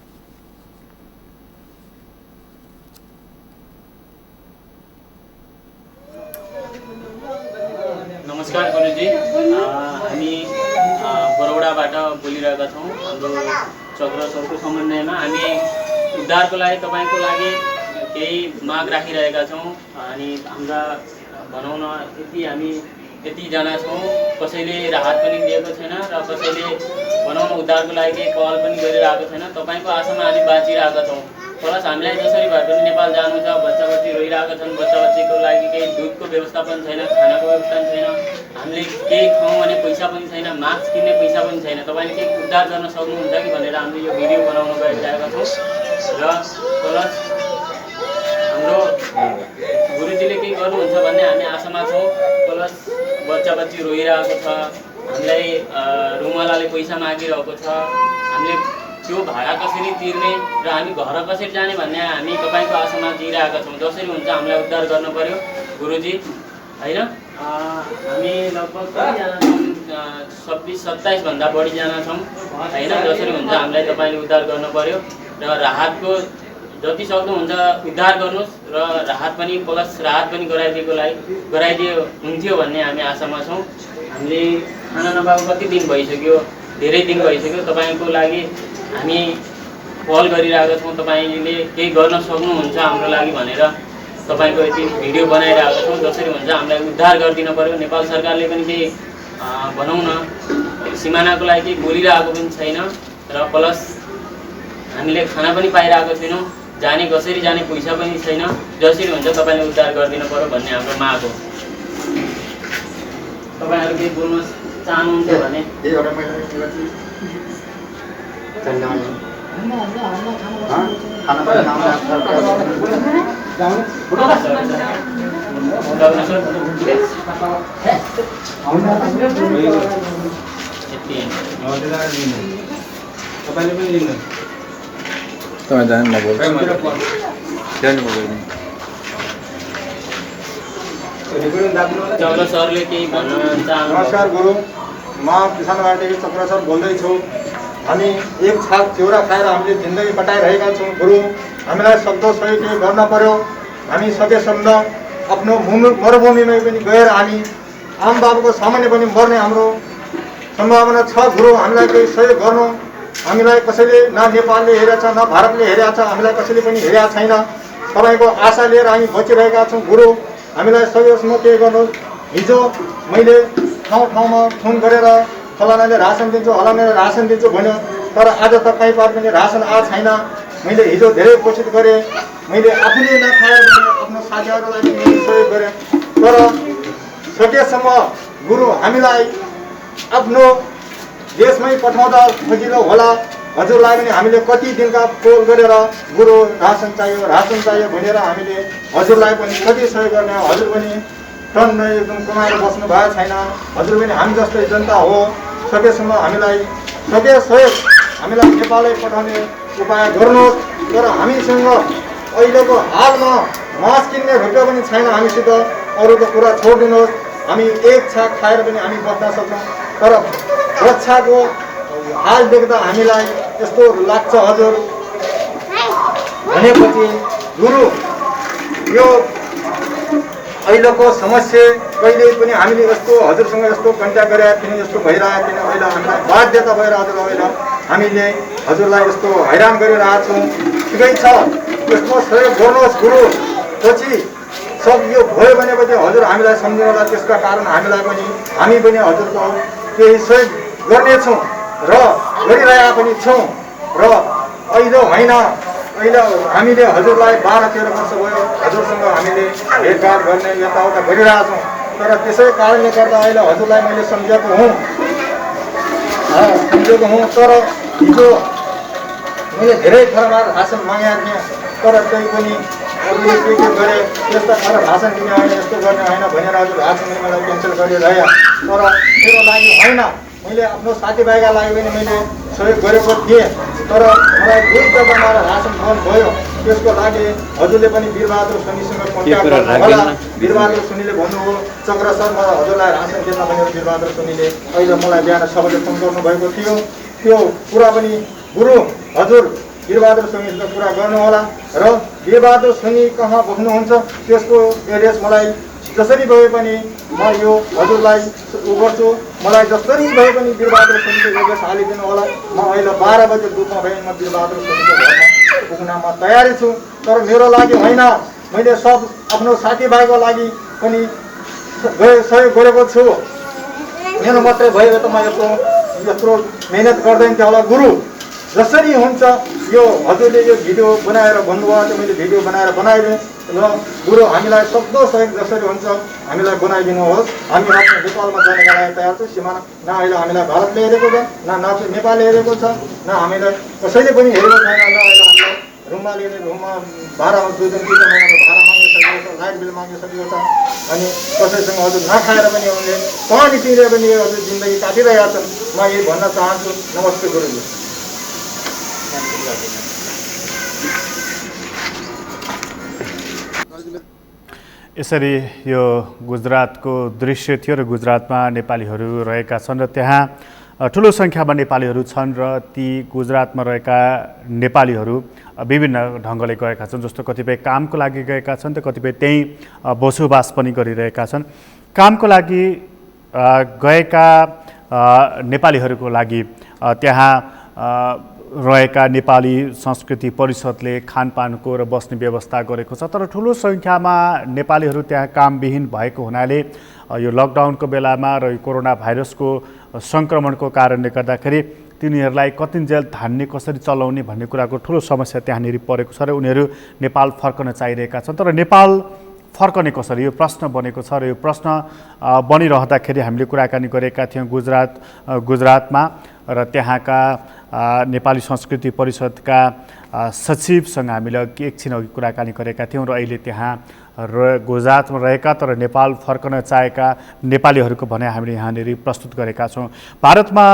नमस्कार गुरुजी, हामी बरौडाबाट बोलिरहेका छौँ। हाम्रो चक्र सरको समन्वयमा हामी उद्धारको लागि तपाईँको लागि केही माग राखिरहेका छौँ। अनि हाम्रा भनौँ न हामी यतिजना छौँ, कसैले राहत पनि दिएको छैन र कसैले भनौँ न उद्धारको लागि केही पहल पनि गरिरहेको छैन। तपाईँको आशामा हामी बाँचिरहेका छौँ। प्लस हामीलाई जसरी भए पनि नेपाल जानु छ, बच्चा बच्ची रोइरहेका छन्, बच्चा बच्चीको लागि केही दुधको व्यवस्था पनि छैन, खानाको व्यवस्था पनि छैन, हामीले केही खाउँ भने पैसा पनि छैन, मास्क किन्ने पैसा पनि छैन। तपाईँले केही उद्धार गर्न सक्नुहुन्छ कि भनेर हामीले यो भिडियो बनाउन गइरहेका छौँ। र प्लस हाम्रो गुरुजीले केही गर्नुहुन्छ भन्ने हामी आशामा छौँ। प्लस बच्चा बच्ची रोइरहेको छ, हामीलाई रुमवालाले पैसा मागिरहेको छ, हामीले त्यो भाडा कसरी तिर्ने र हामी घर कसरी जाने भन्ने हामी तपाईँको आशामा जिइरहेका छौँ। जसरी हुन्छ हामीलाई उद्धार गर्नु पर्यो गुरुजी, होइन? हामी लगभग 26-27 भन्दा बढीजना छौँ, होइन? जसरी हुन्छ हामीलाई तपाईँले उद्धार गर्नु पर्यो र राहतको जति सक्नुहुन्छ उद्धार गर्नुहोस् र राहत पनि प्लस राहत पनि गराइदियो हुन्थ्यो भन्ने हामी आशामा छौँ। हामीले खाना नपाएको कति दिन भइसक्यो, धेरै दिन भइसक्यो। तपाईँको लागि हामी पहल गरिरहेका छौँ। तपाईँले केही गर्न सक्नुहुन्छ हाम्रो लागि भनेर तपाईँको यति भिडियो बनाइरहेका छौँ। जसरी हुन्छ हामीलाई उद्धार गरिदिनु पर्यो। नेपाल सरकारले पनि केही भनौँ न सिमानाको लागि केही बोलिरहेको पनि छैन र प्लस हामीले खाना पनि पाइरहेको छैनौँ, जाने कसरी जाने पैसा पनि छैन। जसरी हुन्छ तपाईँले उद्धार गरिदिनु पर्यो भन्ने हाम्रो माग हो। तपाईँहरू केही बोल्न चाहनुहुन्छ भने? थिएँ। तपाईँले पनि लिनु तपाईँ जानु नबोल्छ चक्र सरले केही भन्न चाहनु? नमस्कार गुरु, म किसानवाटीको चक्र सर बोल्दैछु। हामी एक छाक चिउरा खाएर हामीले जिन्दगी कटाइरहेका छौँ गुरु। हामीलाई सक्दो सही केही गर्न पर्यो। हामी सकेसम्म आफ्नो मरुभूमिमै पनि गएर हामी आम बाबुको सामान्य पनि मर्ने हाम्रो सम्भावना छ गुरु। हामीलाई केही सहयोग गर्नु। हामीलाई कसैले न नेपालले हेरेको छ न भारतले हेरेको छ, हामीलाई कसैले पनि हेरेको छैन। तपाईँको आशा लिएर हामी बचिरहेका छौँ गुरु। हामीलाई सहयोगसम्म केही गर्नु। हिजो मैले ठाउँ ठाउँमा फोन गरेर फलानाले रासन दिन्छु फलानाले रासन दिन्छु भन्यो, तर आज त कहीँ पार पनि रासन आएको छैन। मैले हिजो धेरै कोसिस गरेँ, मैले आफूले नखाएर आफ्नो साथीहरूलाई पनि सहयोग गरेँ, तर सकेसम्म गुरु हामीलाई आफ्नो देशमै पठाउँदा सजिलो होला। हजुरलाई पनि हामीले कति दिनका पोल गरेर गुरु रासन चाहियो भनेर हामीले हजुरलाई पनि कति सहयोग गर्ने। हजुर पनि टन्न एकदम कमाएर बस्नु भएको छैन। हजुर पनि हामी जस्तै जनता हो। सकेसम्म हामीलाई सहयोग हामीलाई नेपालै पठाउने उपाय गर्नुहोस्। तर हामीसँग अहिलेको हालमा मास किन्ने रुपियाँ पनि छैन हामीसित। अरूको कुरा छोडिदिनुहोस्। हामी एक छाक खाएर पनि हामी बस्न सक्छौँ, तर रक्षाको हाल देख्दा हामीलाई यस्तो लाग्छ हजुर। भनेपछि गुरु यो अहिलेको समस्या कहिले पनि हामीले यस्तो हजुरसँग यस्तो कन्ट्याक्ट गरेर किन यस्तो भइरहेको किन अहिले हामीलाई बाध्यता भएर हजुर अहिले हामीले हजुरलाई यस्तो हैरान गरिरहेको छौँ। ठिकै छ, यसमा सहयोग गर्नुहोस् गुरु। पछि सब यो भयो भनेपछि हजुर हामीलाई सम्झिनु होला। त्यसका कारण हामी पनि हजुरको केही सहयोग गर्नेछौँ र गरिरहेका पनि छौँ। र अहिले होइन, अहिले हामीले हजुरलाई 12-13 वर्ष भयो हजुरसँग हामीले भेटघाट गर्ने यताउता गरिरहेका छौँ। तर त्यसै कारणले गर्दा अहिले हजुरलाई मैले सम्झेको हुँ। तर हिजो मैले धेरै थरमा रासन मागेको थिएँ, तर त्यही पनि अरूले के गरे त्यस्ता खालको रासन दिने होइन यस्तो गर्ने होइन भनेर हजुर रासन मलाई क्यान्सल गरिरह्यो। तर मेरो लागि होइन, मैले आफ्नो साथीभाइका लागि पनि मैले सहयोग गरेको थिएँ, तर मलाई 2 जग्गामा रासन बन्द भयो। त्यसको लागि हजुरले पनि वीरबहादुर सोनीसँग कन्ट्याक्ट गर्नु होला। वीरबहादुर सोनीले भन्नुभयो चक्र सर मलाई हजुरलाई रासन दिन भनेर वीरबहादुर सोनीले अहिले मलाई बिहान सबैले फोन गर्नुभएको थियो। त्यो कुरा पनि गुरु हजुर वीरबहादुर सोनीसँग कुरा गर्नु होला। र वीरबहादुर सोनी कहाँ बस्नुहुन्छ त्यसको एड्रेस मलाई जसरी भए पनि म यो हजुरलाई गर्छु। मलाई जसरी भए पनि वीरबहादुर सोनीको एड्रेस हालिदिनु होला। म अहिले 12 बजे दुःखमा भए म वीरबहादुर सोनीको घरमा पुग्नमा तयारी छु। तर मेरो लागि होइन, मैले सब आफ्नो साथीभाइको लागि पनि सहयोग गरेको छु। मेरो मात्रै भयो त म यत्रो मेहनत गर्दैन थिएँ होला गुरु। जसरी हुन्छ यो हजुरले यो भिडियो बनाएर भन्नुभयो त्यो मैले भिडियो बनाएर बनाइदिएँ र गुरु हामीलाई सक्दो सहयोग जसरी हुन्छ हामीलाई बनाइदिनुहोस्। हामी आफ्नो नेपालमा जानेका लागि तयार छौँ। सिमाना न अहिले हामीलाई भारतले हेरेको छ न नेपालले हेरेको छ, न हामीलाई कसैले पनि हेरेको छैन। न अहिले हामीलाई रुममा लिने रुममा भाडामा 2 दिन 3 महिनाको भाडा मागिसकेको छ, लाइट बिल मागिसकेको छ। अनि कसैसँग हजुर नखाएर पनि उनले पानी पिएर पनि हजुर जिन्दगी काटिरहेका छन्। म यही भन्न चाहन्छु। नमस्ते गुरुजी। यसरी यो गुजरातको दृश्य थियो र गुजरातमा नेपालीहरू रहेका छन् र त्यहाँ ठुलो सङ्ख्यामा नेपालीहरू छन् र ती गुजरातमा रहेका नेपालीहरू विभिन्न ढङ्गले गएका छन्। जस्तो कतिपय कामको लागि गएका छन् त कतिपय त्यहीँ बसोबास पनि गरिरहेका छन्। कामको लागि गएका नेपालीहरूको लागि त्यहाँ रहेका नेपाली संस्कृति परिषदले खानपानको र बस्ने व्यवस्था गरेको छ। तर ठुलो सङ्ख्यामा नेपालीहरू त्यहाँ कामविहीन भएको हुनाले यो लकडाउनको बेलामा र यो कोरोना भाइरसको सङ्क्रमणको कारणले गर्दाखेरि तिनीहरूलाई कतिन्जेल धान्ने कसरी चलाउने भन्ने कुराको ठुलो समस्या त्यहाँनिर परेको छ र उनीहरू नेपाल फर्कन चाहिरहेका छन्। तर नेपाल फर्कने कसरी यो प्रश्न बनेको छ र यो प्रश्न बनिरहँदाखेरि हामीले कुराकानी गरेका थियौँ गुजरातमा र त्यहाँका नेपाली संस्कृति परिषदका सचिवसँग हामीले एकछिन अघि कुराकानी गरेका थियौँ र अहिले त्यहाँ गुजरातमा रहेका तर नेपाल फर्कन चाहेका नेपालीहरूको भनाइ हामीले यहाँनिर प्रस्तुत गरेका छौँ। भारतमा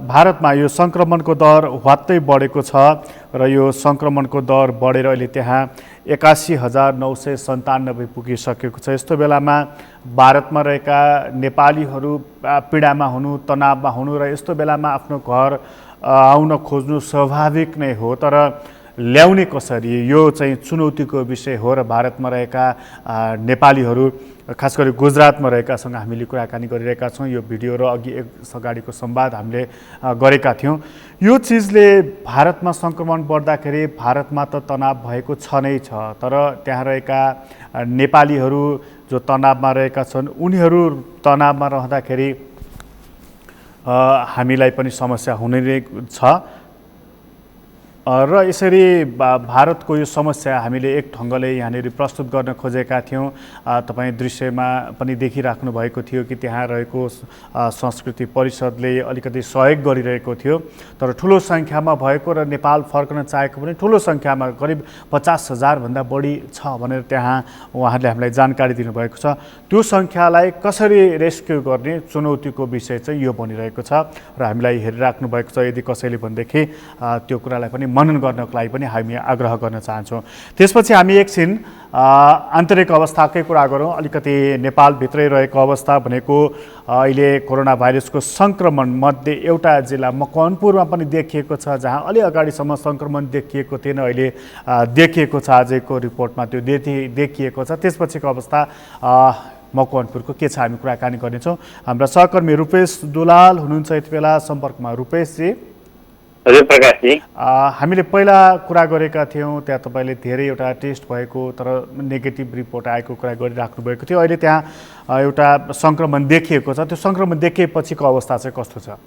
भारतमा यो सङ्क्रमणको दर ह्वात्तै बढेको छ र यो सङ्क्रमणको दर बढेर अहिले त्यहाँ 81,997 पुगिसकेको छ। यस्तो बेलामा भारतमा रहेका नेपालीहरू पीडामा हुनु, तनावमा हुनु र यस्तो बेलामा आफ्नो घर आउन खोज्नु स्वाभाविक नै हो, तर ल्याउने कसरी यो चाहिँ चुनौतीको विषय हो र भारतमा रहेका नेपालीहरू खास गरी गुजरातमा रहेकासँग हामीले कुराकानी गरिरहेका छौँ। यो भिडियो र अघि एक अगाडिको संवाद हामीले गरेका थियौँ। यो चिजले भारतमा सङ्क्रमण बढ्दाखेरि भारतमा त तनाव भएको छ नै छ, तर त्यहाँ रहेका नेपालीहरू जो तनावमा रहेका छन् उनीहरू तनावमा रहँदाखेरि हामीलाई पनि समस्या हुने नै छ र यसरी भारतको यो समस्या हामीले एक ढङ्गले यहाँनिर प्रस्तुत गर्न खोजेका थियौँ। तपाईँ दृश्यमा पनि देखिराख्नु भएको थियो कि त्यहाँ रहेको संस्कृति परिषदले अलिकति सहयोग गरिरहेको थियो, तर ठुलो सङ्ख्यामा भएको र नेपाल फर्कन चाहेको पनि ठुलो सङ्ख्यामा करिब 50,000 भन्दा बढी छ भनेर त्यहाँ उहाँहरूले हामीलाई जानकारी दिनुभएको छ। त्यो सङ्ख्यालाई कसरी रेस्क्यु गर्ने चुनौतीको विषय चाहिँ यो बनिरहेको छ र हामीलाई हेरिराख्नु भएको छ। यदि कसैले भनेदेखि त्यो कुरालाई पनि मनन गर्नको लागि पनि हामी आग्रह गर्न चाहन्छौँ। त्यसपछि हामी एकछिन आन्तरिक अवस्थाकै कुरा गरौँ। अलिकति नेपालभित्रै रहेको अवस्था भनेको अहिले कोरोना भाइरसको सङ्क्रमण मध्ये एउटा जिल्ला मकवानपुरमा पनि देखिएको छ, जहाँ अलि अगाडिसम्म सङ्क्रमण देखिएको थिएन, अहिले देखिएको छ। आजको रिपोर्टमा त्यो देखिएको छ। त्यसपछिको अवस्था मकवानपुरको के छ हामी कुराकानी गर्नेछौँ। हाम्रा सहकर्मी रूपेश दुलाल हुनुहुन्छ यति बेला सम्पर्कमा। रूपेशजी, हजुर प्रकाशजी, हामीले पहिला कुरा गरेका थियौँ, त्यहाँ तपाईँले धेरैवटा टेस्ट भएको तर नेगेटिभ रिपोर्ट आएको कुरा गरिराख्नु भएको थियो। अहिले त्यहाँ एउटा सङ्क्रमण देखिएको छ, त्यो सङ्क्रमण देखिएपछिको अवस्था चाहिँ कस्तो छ?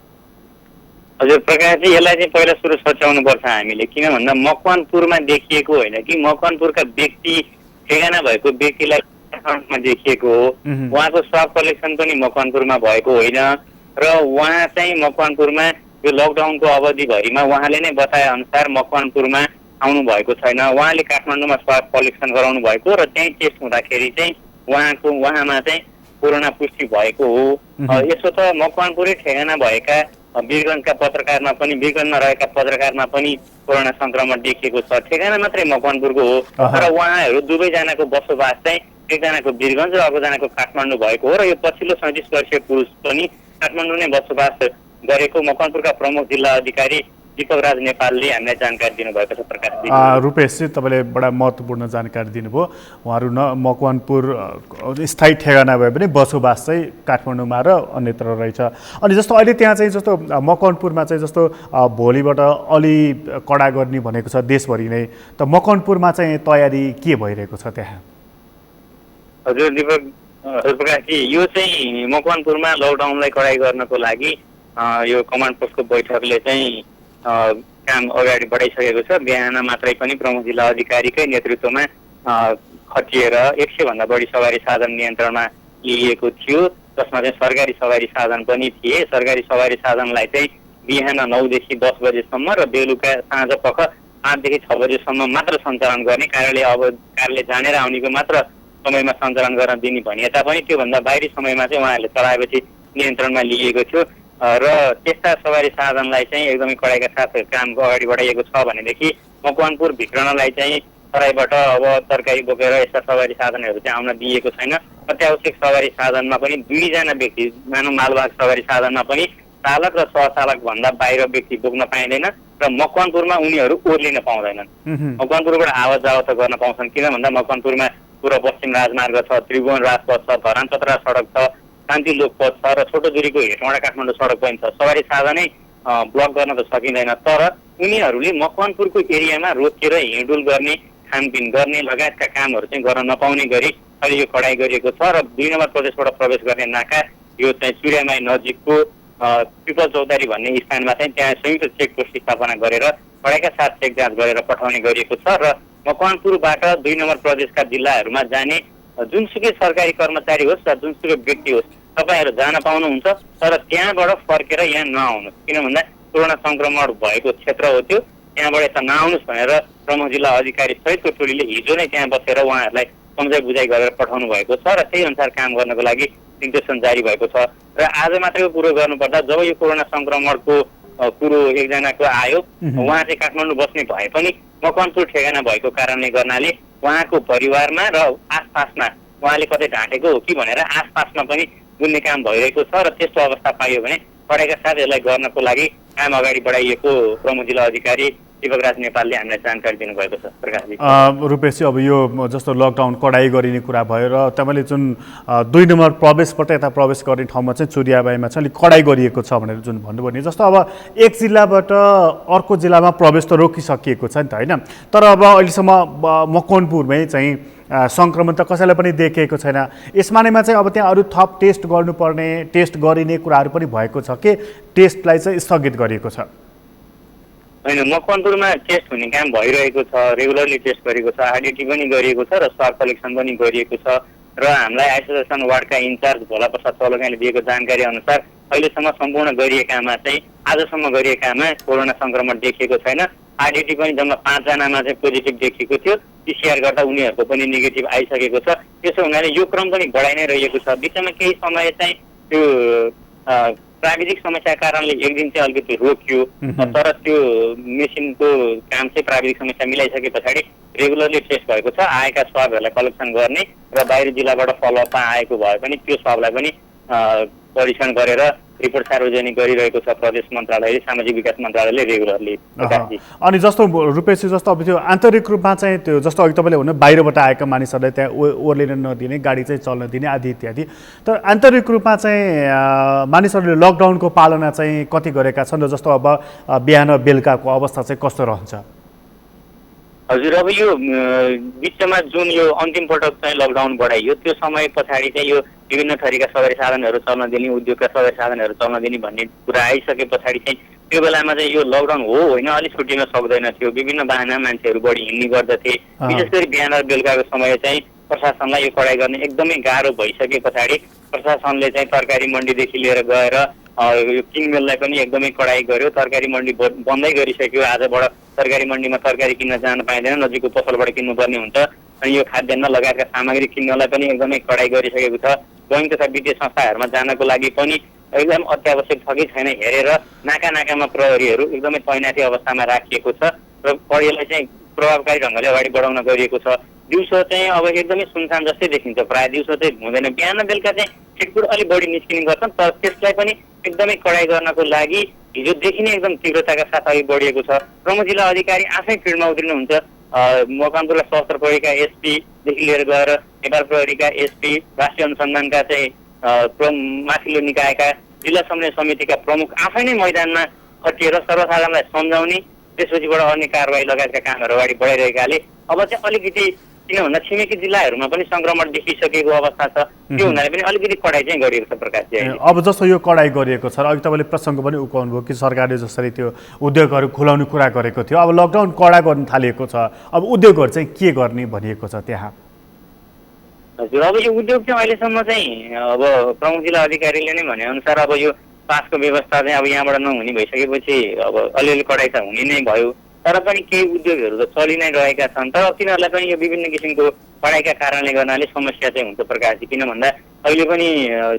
हजुर प्रकाशजी, यसलाई चाहिँ पहिला सुरु सच्याउनुपर्छ हामीले, किन भन्दा मकवानपुरमा देखिएको होइन कि मकवानपुरका व्यक्ति ठेगाना भएको व्यक्तिलाई काठमाडौँमा देखिएको हो। उहाँको स्वाब कलेक्सन पनि मकवानपुरमा भएको होइन र उहाँ चाहिँ मकवानपुरमा यो लकडाउनको अवधिभरिमा उहाँले नै बताए अनुसार मकवानपुरमा आउनु भएको छैन। उहाँले काठमाडौँमा स्वाब कलेक्सन गराउनु भएको र त्यहीँ टेस्ट हुँदाखेरि चाहिँ उहाँमा चाहिँ कोरोना पुष्टि भएको हो। यसो त मकवानपुरै ठेगाना भएका वीरगञ्जका पत्रकारमा पनि, वीरगञ्जमा रहेका पत्रकारमा पनि कोरोना सङ्क्रमण देखिएको छ। ठेगाना मात्रै मकवानपुरको हो, तर उहाँहरू दुवैजनाको बसोबास चाहिँ एकजनाको वीरगञ्ज र अर्कोजनाको काठमाडौँ भएको हो र यो पछिल्लो 37 वर्षीय पुरुष पनि काठमाडौँ नै बसोबास गरेको मकवानपुरका प्रमुख जिल्ला अधिकारी दीपक राज नेपालले हामीलाई जानकारी दिनुभएको छ। प्रकाशजी, रूपेशजी, तपाईँले बडा महत्त्वपूर्ण जानकारी दिनुभयो। उहाँहरू मकवानपुर स्थायी ठेगाना भए पनि बसोबास चाहिँ काठमाडौँमा र अन्यत्र रहेछ। अनि जस्तो अहिले त्यहाँ चाहिँ जस्तो मकवानपुरमा चाहिँ जस्तो भोलिबाट अलि कडा गर्ने भनेको छ देशभरि नै, त मकवानपुरमा चाहिँ तयारी के भइरहेको छ त्यहाँ? हजुर दीपक, हजुर प्रकाशजी, यो चाहिँ मकवानपुरमा लकडाउनलाई कडाई गर्नको लागि यो कमान्ड पोस्टको बैठकले चाहिँ काम अगाडि बढाइसकेको छ। बिहान मात्रै पनि प्रमुख जिल्ला अधिकारीकै नेतृत्वमा खटिएर 100 भन्दा बढी सवारी साधन नियन्त्रणमा लिइएको थियो, जसमा चाहिँ सरकारी सवारी साधन पनि थिए। सरकारी सवारी साधनलाई चाहिँ बिहान 9 देखि 10 बजेसम्म र बेलुका साँझ पख 5 देखि 6 बजेसम्म मात्र सञ्चालन गर्ने, कार्यालय जानेर आउनेको मात्र समयमा सञ्चालन गर्न दिने भनिए तापनि त्योभन्दा बाहिरी समयमा चाहिँ उहाँहरूले चलाएपछि नियन्त्रणमा लिएको थियो र त्यस्ता सवारी साधनलाई चाहिँ एकदमै कडाइका साथ काम अगाडि बढाइएको छ भनेदेखि मकवानपुर भित्रनलाई चाहिँ तराईबाट अब तरकारी बोकेर यस्ता सवारी साधनहरू चाहिँ आउन दिएको छैन। अत्यावश्यक सवारी साधनमा पनि 2 जना व्यक्ति, मानव मालवाहक सवारी साधनमा पनि चालक र सहचालक भन्दा बाहिर व्यक्ति बोक्न पाइँदैन र मकवानपुरमा उनीहरू ओर्लिन पाउँदैनन्। मकवानपुरबाट आवत जावत गर्न पाउँछन्, किन भन्दा मकवानपुरमा पूर्व पश्चिम राजमार्ग छ, त्रिभुवन राजपथ छ, धरान चतरा सडक छ, शान्ति लोकपथ छ र छोटो दूरीको हेटौँडा काठमाडौँ सडक पनि छ। सवारी साधनै ब्लक गर्न त सकिँदैन, तर उनीहरूले मकवानपुरको एरियामा रोकेर हिँडुल गर्ने, खानपिन गर्ने लगायतका कामहरू चाहिँ गर्न नपाउने गरी अहिले यो कडाई गरिएको छ र 2 नम्बर प्रदेशबाट प्रवेश गर्ने नाका यो चाहिँ सूर्यमाई नजिकको पिपल चौतारी भन्ने स्थानमा चाहिँ त्यहाँ संयुक्त चेकपोस्ट स्थापना गरेर कडाइका साथ चेक जाँच गरेर पठाउने गरिएको छ र मकवानपुरबाट 2 नम्बर प्रदेशका जिल्लाहरूमा जाने जुनसुकै सरकारी कर्मचारी होस् या जुनसुकै व्यक्ति होस्, तपाईँहरू जान पाउनुहुन्छ, तर त्यहाँबाट फर्केर यहाँ नआउनुहोस्, किन भन्दा कोरोना संक्रमण भएको क्षेत्र हो त्यो, त्यहाँबाट यता नआउनुहोस् भनेर प्रमुख जिल्ला अधिकारी सहितको टोलीले हिजो नै त्यहाँ बसेर उहाँहरूलाई सम्झाइ बुझाइ गरेर पठाउनु भएको छ र त्यही अनुसार काम गर्नको लागि निर्देशन जारी भएको छ। र आज मात्रैको कुरो गर्नुपर्दा जब यो कोरोना संक्रमणको कुरो एकजनाको आयो, उहाँ चाहिँ काठमाडौँ बस्ने भए पनि मकवानपुर ठेगाना भएको कारणले गर्नाले उहाँको परिवारमा र आसपासमा उहाँले कतै ढाँटेको हो कि भनेर आसपासमा पनि बुझ्ने काम भइरहेको छ र त्यस्तो अवस्था पाइयो भने कडाइका साथ यसलाई गर्नको लागि काम अगाडि बढाइएको प्रमुख जिल्ला अधिकारी दिपकराज नेपालले हामीलाई जानकारी दिनुभएको छ। प्रकाशजी, रूपेशजी, अब यो जस्तो लकडाउन कडाइ गरिने कुरा भयो र तपाईँले जुन 2 नम्बर प्रवेशबाट यता प्रवेश गर्ने ठाउँमा चाहिँ चुरियाबाईमा चाहिँ अलिक कडाइ गरिएको छ भनेर जुन भन्नुभयो नि, जस्तो अब एक जिल्लाबाट अर्को जिल्लामा प्रवेश त रोकिसकिएको छ नि त होइन, तर अब अहिलेसम्म मकवानपुरमै चाहिँ सङ्क्रमण त कसैलाई पनि देखिएको छैन। यसमानेमा चाहिँ अब त्यहाँ अरू थप टेस्ट गर्नुपर्ने, टेस्ट गरिने कुराहरू पनि भएको छ कि टेस्टलाई चाहिँ स्थगित गरिएको छ? होइन, मकवानपुरमा टेस्ट हुने काम भइरहेको छ, रेगुलरली टेस्ट गरेको छ, आरडिटी पनि गरिएको छ र स्वाब कलेक्सन पनि गरिएको छ। र हामीलाई आइसोलेसन वार्डका इन्चार्ज भोला प्रसाद चौलगाईले दिएको जानकारी अनुसार अहिलेसम्म सम्पूर्ण गरिएकामा चाहिँ आजसम्म गरिएकामा कोरोना संक्रमण देखिएको छैन। आरडिटी पनि जम्मा 5 जनामा चाहिँ पोजिटिभ देखिएको थियो, पिसिआर गर्दा उनीहरूको पनि नेगेटिभ आइसकेको छ। त्यसो हुनाले यो क्रम पनि बढाइ नै रहेको छ। बिचमा केही समय चाहिँ त्यो प्राविधिक समस्याका कारणले एक दिन चाहिँ अलिकति रोकियो, तर त्यो मेसिनको काम चाहिँ प्राविधिक समस्या मिलाइसके पछाडि रेगुलरली टेस्ट भएको छ। आएका स्वाबहरूलाई कलेक्सन गर्ने र बाहिर जिल्लाबाट फलोअपमा आएको भए पनि त्यो स्वाबलाई पनि परीक्षण गरेर रिपोर्ट सार्वजनिक गरिरहेको छ प्रदेश मन्त्रालयले, सामाजिक विकास मन्त्रालयले रेगुलरली। अनि जस्तो रूपेशजी, जस्तो अब त्यो आन्तरिक रूपमा चाहिँ त्यो जस्तो अघि तपाईँले भन्नु बाहिरबाट आएका मानिसहरूलाई त्यहाँ ओर्लिन नदिने, गाडी चाहिँ चल्न दिने आदि इत्यादि, तर आन्तरिक रूपमा चाहिँ मानिसहरूले लकडाउनको पालना चाहिँ कति गरेका छन् र जस्तो अब बिहान बेलुकाको अवस्था चाहिँ कस्तो रहन्छ? हजुर, अब यो बिचमा जुन यो अन्तिम पटक चाहिँ लकडाउन बढाइयो त्यो समय पछाडि चाहिँ यो विभिन्न थरीका सवारी साधनहरू चल्न दिने, उद्योगका सवारी साधनहरू चल्न दिने भन्ने कुरा आइसके पछाडि चाहिँ त्यो बेलामा चाहिँ यो लकडाउन हो होइन अलिक छुट्टिन सक्दैन थियो। विभिन्न बाहना मान्छेहरू बढी हिँड्ने गर्दथे। विशेष गरी बिहान र बेलुकाको समय चाहिँ प्रशासनलाई यो कडाइ गर्ने एकदमै गाह्रो भइसके पछाडि प्रशासनले चाहिँ तरकारी मन्डीदेखि लिएर गएर यो किनमेललाई पनि एकदमै कडाइ गर्यो। तरकारी मन्डी बन्दै गरिसक्यो। आजबाट तरकारी मन्डीमा तरकारी किन्न जान पाइँदैन, नजिकको पसलबाट किन्नुपर्ने हुन्छ। अनि यो खाद्यान्न लगायतका सामग्री किन्नलाई पनि एकदमै कडाइ गरिसकेको छ। बैङ्क तथा वित्तीय संस्थाहरूमा जानको लागि पनि एकदम अत्यावश्यक छ कि छैन हेरेर नाकामा प्रहरीहरू एकदमै तैनाथी अवस्थामा राखिएको छ र यसलाई चाहिँ प्रभावकारी ढङ्गले अगाडि बढाउन गरिएको छ। दिउँसो चाहिँ अब एकदमै सुनसान जस्तै देखिन्छ, प्रायः दिउँसो चाहिँ हुँदैन। बिहान बेलुका चाहिँ छिटपुट अलिक बढी निस्किने गर्छन्, तर त्यसलाई पनि एकदमै कडाइ गर्नको लागि हिजोदेखि नै एकदम तीव्रताका साथ अघि बढिएको छ। प्रमुख जिल्ला अधिकारी आफै फिल्डमा उत्रिनुहुन्छ। मकवानपुर सशस्त्र प्रहरीका एसपीदेखि लिएर गएर नेपाल प्रहरीका एसपी, राष्ट्रिय अनुसन्धानका चाहिँ माथिल्लो निकायका जिल्ला समन्वय समितिका प्रमुख आफै नै मैदानमा खटिएर सर्वसाधारणलाई सम्झाउने, त्यसपछिबाट अन्य कारबाही लगायतका कामहरू अगाडि बढाइरहेकाले अब चाहिँ अलिकति किन भन्दा छिमेकी जिल्लाहरूमा पनि संक्रमण देखिसकेको अवस्था छ। त्यो हुनाले पनि अलिकति कडाइ चाहिँ गरिएको छ। प्रकाशजी, अब जस्तो यो कडाइ गरिएको छ र अघि तपाईँले प्रसङ्ग पनि उठाउनु भयो कि सरकारले जसरी त्यो उद्योगहरू खुलाउने कुरा गरेको थियो, अब लकडाउन कडा गर्न थालिएको छ, अब उद्योगहरू चाहिँ के गर्ने भनिएको छ त्यहाँ? हजुर, अब यो उद्योग चाहिँ अहिलेसम्म चाहिँ अब प्रमुख जिल्ला अधिकारीले नै भनेअनुसार अब यो पासको व्यवस्था चाहिँ अब यहाँबाट नहुने भइसकेपछि अब अलिअलि कडाइ त हुने नै भयो। तर पनि केही उद्योगहरू त चलि नै रहेका छन्, तर तिनीहरूलाई पनि यो विभिन्न किसिमको कडाइका कारणले गर्नाले समस्या चाहिँ हुन्छ। प्रकाशजी, किन भन्दा अहिले पनि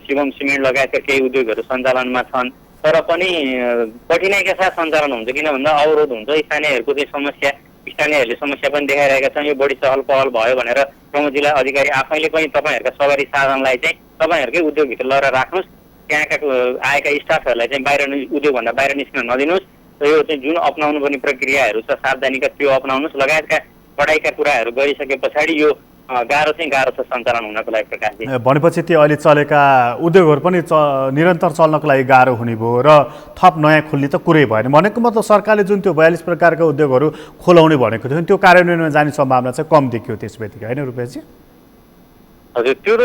शिवम सिमेन्ट लगायतका केही उद्योगहरू सञ्चालनमा छन्, तर पनि कठिनाइका साथ सञ्चालन हुन्छ। किन भन्दा अवरोध हुन्छ, स्थानीयहरूको चाहिँ समस्या, स्थानीयहरूले समस्या पनि देखाइरहेका छन्। यो बढी चहल पहल भयो भनेर प्रमुख जिल्ला अधिकारी आफैले पनि तपाईँहरूका सवारी साधनलाई चाहिँ तपाईँहरूकै उद्योगभित्र लगेर राख्नुहोस्, त्यहाँका आएका स्टाफहरूलाई चाहिँ बाहिर उद्योगभन्दा बाहिर निस्किन नदिनुहोस्, र यो चाहिँ जुन अपनाउनु पर्ने प्रक्रियाहरू छ सावधानीका त्यो अपनाउनुहोस् लगायतका कडाइका कुराहरू गरिसके पछाडि यो गाह्रो छ सञ्चालन हुनको लागि। प्रकाशजी, भनेपछि त्यो अहिले चलेका उद्योगहरू पनि निरन्तर चल्नको लागि गाह्रो हुने भयो र थप नयाँ खुल्ने त कुरै भएन। भनेको मतलब सरकारले जुन त्यो 42 प्रकारका उद्योगहरू खोलाउने भनेको थियो त्यो कार्यान्वयनमा जाने सम्भावना चाहिँ कम देखियो त्यस बेलादेखि, होइन रूपेशजी? हजुर, त्यो त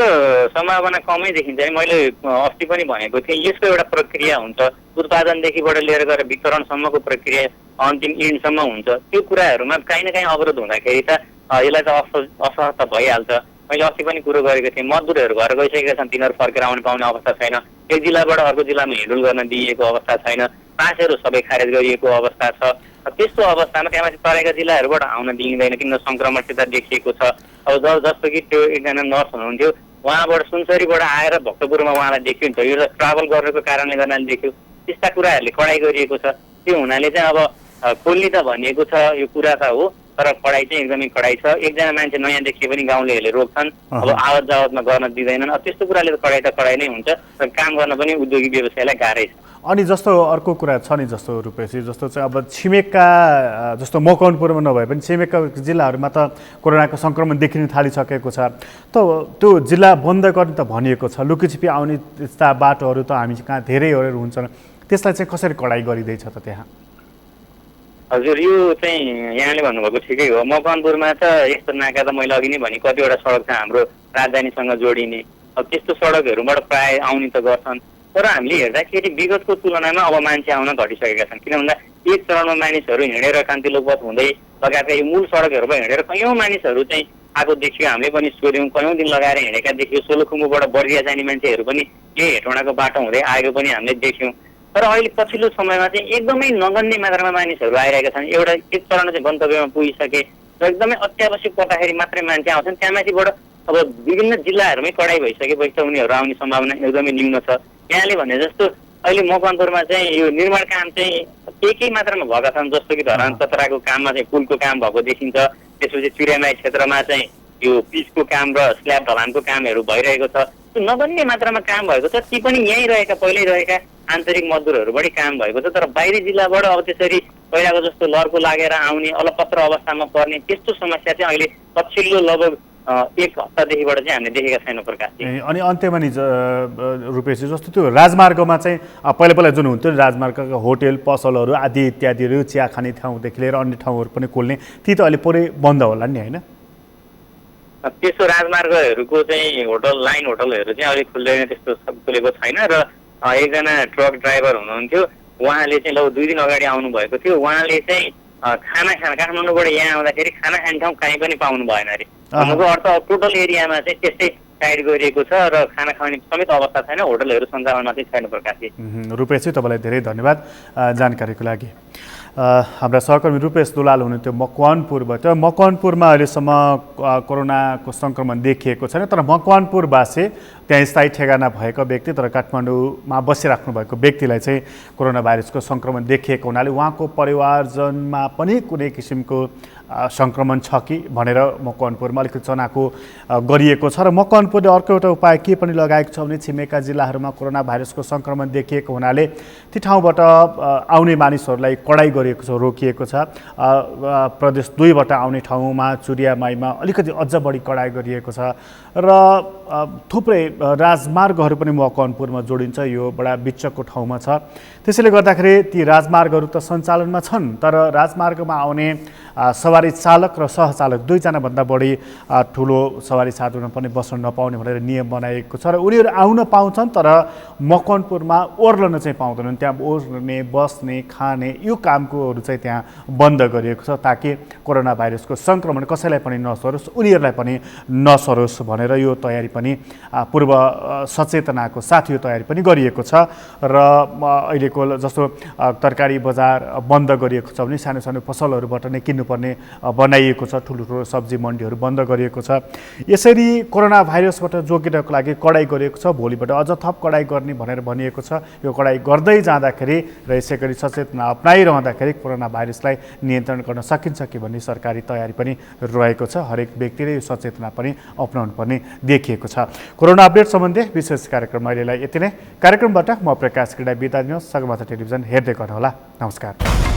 सम्भावना कमै देखिन्छ। मैले अस्ति पनि भनेको थिएँ यसको एउटा प्रक्रिया हुन्छ, उत्पादनदेखिबाट लिएर गएर वितरणसम्मको प्रक्रिया अन्तिम इन्डसम्म हुन्छ। त्यो कुराहरूमा काहीँ न काहीँ अवरोध हुँदाखेरि त यसलाई त असहज त भइहाल्छ। मैले अस्ति पनि कुरो गरेको थिएँ, मजदुरहरू घर गइसकेका छन्, तिनीहरू फर्केर आउनु पाउने अवस्था छैन। एक जिल्लाबाट अर्को जिल्लामा हिँडुल गर्न दिइएको अवस्था छैन। पासहरू सबै खारेज गरिएको अवस्था छ। त्यस्तो अवस्थामा त्यहाँमाथि तराईका जिल्लाहरूबाट आउन दिइँदैन किन सङ्क्रमणता देखिएको छ। अब जस्तो कि त्यो एकजना नर्स हुनुहुन्थ्यो, उहाँबाट सुनसरीबाट आएर भक्तपुरमा उहाँलाई देखियो नि त, यो ट्राभल गरेको कारणले गर्नाले देखियो। त्यस्ता कुराहरूले कडाइ गरिएको छ। त्यो हुनाले चाहिँ अब खोल्ने त भनिएको छ, यो कुरा त हो, तर कडाइ चाहिँ एकदमै कडाइ छ। एकजना मान्छे नयाँ देखिए पनि गाउँलेहरूले रोक्छन्, अब आवत जावतमा गर्न दिँदैनन्। अब त्यस्तो कुराले त कडाइ नै हुन्छ र काम गर्न पनि उद्योगी व्यवसायलाई गाह्रै छ। अनि जस्तो अर्को कुरा छ नि, जस्तो रूपेशजी, जस्तो चाहिँ अब छिमेकका जस्तो मकवानपुरमा नभए पनि छिमेकका जिल्लाहरूमा त कोरोनाको सङ्क्रमण देखिन थालिसकेको छ। त त्यो जिल्ला बन्द गर्ने त भनिएको छ, लुकीछिपी आउने त्यस्ता बाटोहरू त हामी कहाँ धेरैहरू हुन्छन्, त्यसलाई चाहिँ कसरी कडाइ गरिँदैछ त त्यहाँ? हजुर, यो चाहिँ यहाँले भन्नुभएको ठिकै हो। मकवानपुरमा त यस्तो नाका त मैले अघि नै भने कतिवटा सडक छ हाम्रो राजधानीसँग जोडिने, अब त्यस्तो सडकहरूबाट प्राय आउने त गर्छन्। तर हामीले हेर्दाखेरि विगतको तुलनामा अब मान्छे आउन घटिसकेका छन्। किन भन्दा एक चरणमा मानिसहरू हिँडेर कान्तिलोकपथ हुँदै लगायतका यो मूल सडकहरूमा हिँडेर कयौँ मानिसहरू चाहिँ आएको देखियो। हामीले पनि सोध्यौँ, कयौँ दिन लगाएर हिँडेका देखियो। सोलुखुम्बुबाट बर्दिया जाने मान्छेहरू पनि यही हेटौँडाको बाटो हुँदै आएको पनि हामीले देख्यौँ। तर अहिले पछिल्लो समयमा चाहिँ एकदमै नगन्य मात्रामा मानिसहरू आइरहेका छन्। एउटा एक चरण चाहिँ गन्तव्यमा पुगिसके र एकदमै अत्यावश्यक पर्दाखेरि मात्रै मान्छे आउँछन्। त्यहाँमाथिबाट अब विभिन्न जिल्लाहरूमै कडाइ भइसकेपछि त उनीहरू आउने सम्भावना एकदमै न्यून छ। यहाँले भने जस्तो अहिले मकवानपुरमा चाहिँ यो निर्माण काम चाहिँ एकै मात्रामा भएका छन्, जस्तो कि धरान चतराको काममा चाहिँ पुलको काम भएको देखिन्छ। त्यसपछि चुरेमाई क्षेत्रमा चाहिँ यो पिचको काम र स्ल्याब ढलानको कामहरू भइरहेको छ। त्यो नगन्य मात्रामा काम भएको छ। ती पनि यहीँ रहेका पहिल्यै रहेका आन्तरिक मजदुरहरूबाटै काम भएको छ। तर बाहिरी जिल्लाबाट अब त्यसरी पहिलाको जस्तो लर्को लागेर आउने, अलपत्र अवस्थामा पर्ने त्यस्तो समस्या चाहिँ अहिले पछिल्लो लगभग एक हप्तादेखिबाट चाहिँ हामीले देखेका छैनौँ प्रकाशजी। अनि अन्त्यमा नि रूपेशजी, जस्तो त्यो राजमार्गमा चाहिँ पहिला जुन हुन्थ्यो राजमार्गका होटेल पसलहरू आदि इत्यादिहरू, चिया खाने ठाउँदेखि लिएर अन्य ठाउँहरू पनि खोल्ने, ती त अहिले पुरै बन्द होला नि, होइन? त्यस्तो राजमार्गहरूको चाहिँ लाइन होटलहरू चाहिँ अलिक खुल्दैन, त्यस्तो खुलेको छैन। र एकजना ट्रक ड्राइभर हुनुहुन्थ्यो, उहाँले चाहिँ लगभग 2 दिन अगाडि आउनुभएको थियो। उहाँले चाहिँ खाना खान काठमाडौँबाट यहाँ आउँदाखेरि खाना खाने ठाउँ कहीँ पनि पाउनु भएन अरे। भन्नुको अर्थ टोटल एरियामा चाहिँ त्यस्तै टाइट गरिएको छ र खाना खाने समेत अवस्था छैन, होटलहरू सञ्चालनमा चाहिँ छैन प्रकाशजी। रूपेशजी, तपाईँलाई धेरै धन्यवाद जानकारीको लागि। हाम्रा सहकर्मी रूपेश दुलाल हुनुहुन्थ्यो मकवानपुरबाट। मकवानपुरमा अहिलेसम्म कोरोनाको सङ्क्रमण देखिएको छैन, तर मकवानपुरवासी त्यहाँ स्थायी ठेगाना भएको व्यक्ति तर काठमाडौँमा बसिराख्नु भएको व्यक्तिलाई चाहिँ कोरोना भाइरसको सङ्क्रमण देखिएको हुनाले उहाँको परिवारजनमा पनि कुनै किसिमको सङ्क्रमण छ कि भनेर मकवानपुरमा अलिकति चनाखो गरिएको छ। र मकवानपुरले अर्को एउटा उपाय के पनि लगाएको छ भने छिमेका जिल्लाहरूमा कोरोना भाइरसको सङ्क्रमण देखिएको हुनाले ती ठाउँबाट आउने मानिसहरूलाई कडाइ गरिएको छ, रोकिएको छ। प्रदेश 2बाट आउने ठाउँमा चुरियामाईमा अलिकति अझ बढी कडाइ गरिएको छ र थुप्रै राजमार्गहरू पनि मकवानपुरमा जोडिन्छ, यो बडा बिचको ठाउँमा छ। त्यसैले गर्दाखेरि ती राजमार्गहरू त सञ्चालनमा छन्, तर राजमार्गमा आउने सवारी चालक र सहचालक 2 जनाभन्दा बढी ठुलो सवारी साधनमा पनि बस्न नपाउने भनेर नियम बनाएको छ र उनीहरू आउन पाउँछन्, तर मकवानपुरमा ओर्लन चाहिँ पाउँदैनन्। त्यहाँ ओर्ने, बस्ने, खाने यो कामकोहरू चाहिँ त्यहाँ बन्द गरिएको छ, ताकि कोरोना भाइरसको सङ्क्रमण कसैलाई पनि नसरोस्, उनीहरूलाई पनि नसरोस् भनेर यो तयारी पनि पूर्व सचेतनाको साथ यो तयारी पनि गरिएको छ। र अहिलेको जस्तो तरकारी बजार बन्द गरिएको छ भने सानो सानो पसलहरूबाट नै किन्नुपर्ने बनाइएको छ, ठुलो ठुलो सब्जी मन्डीहरू बन्द गरिएको छ। यसरी कोरोना भाइरसबाट जोगिनको लागि कडाइ गरिएको छ, भोलिबाट अझ थप कडाइ गर्ने भनेर भनिएको छ। यो कडाइ गर्दै जाँदाखेरि र यसै गरी सचेतना अपनाइरहँदाखेरि कोरोना भाइरसलाई नियन्त्रण गर्न सकिन्छ कि भन्ने सरकारी तयारी पनि रहेको छ। हरेक व्यक्तिले यो सचेतना पनि अपनाउनु पर्ने देखिएको छ। कोरोना अपडेट सम्बन्धी विशेष कार्यक्रम अहिलेलाई यति नै। कार्यक्रमबाट म प्रकाश क्रीडा बिदा दिनुहोस्। सगरमाथा टेलिभिजन हेर्दै गर्नुहोला। नमस्कार।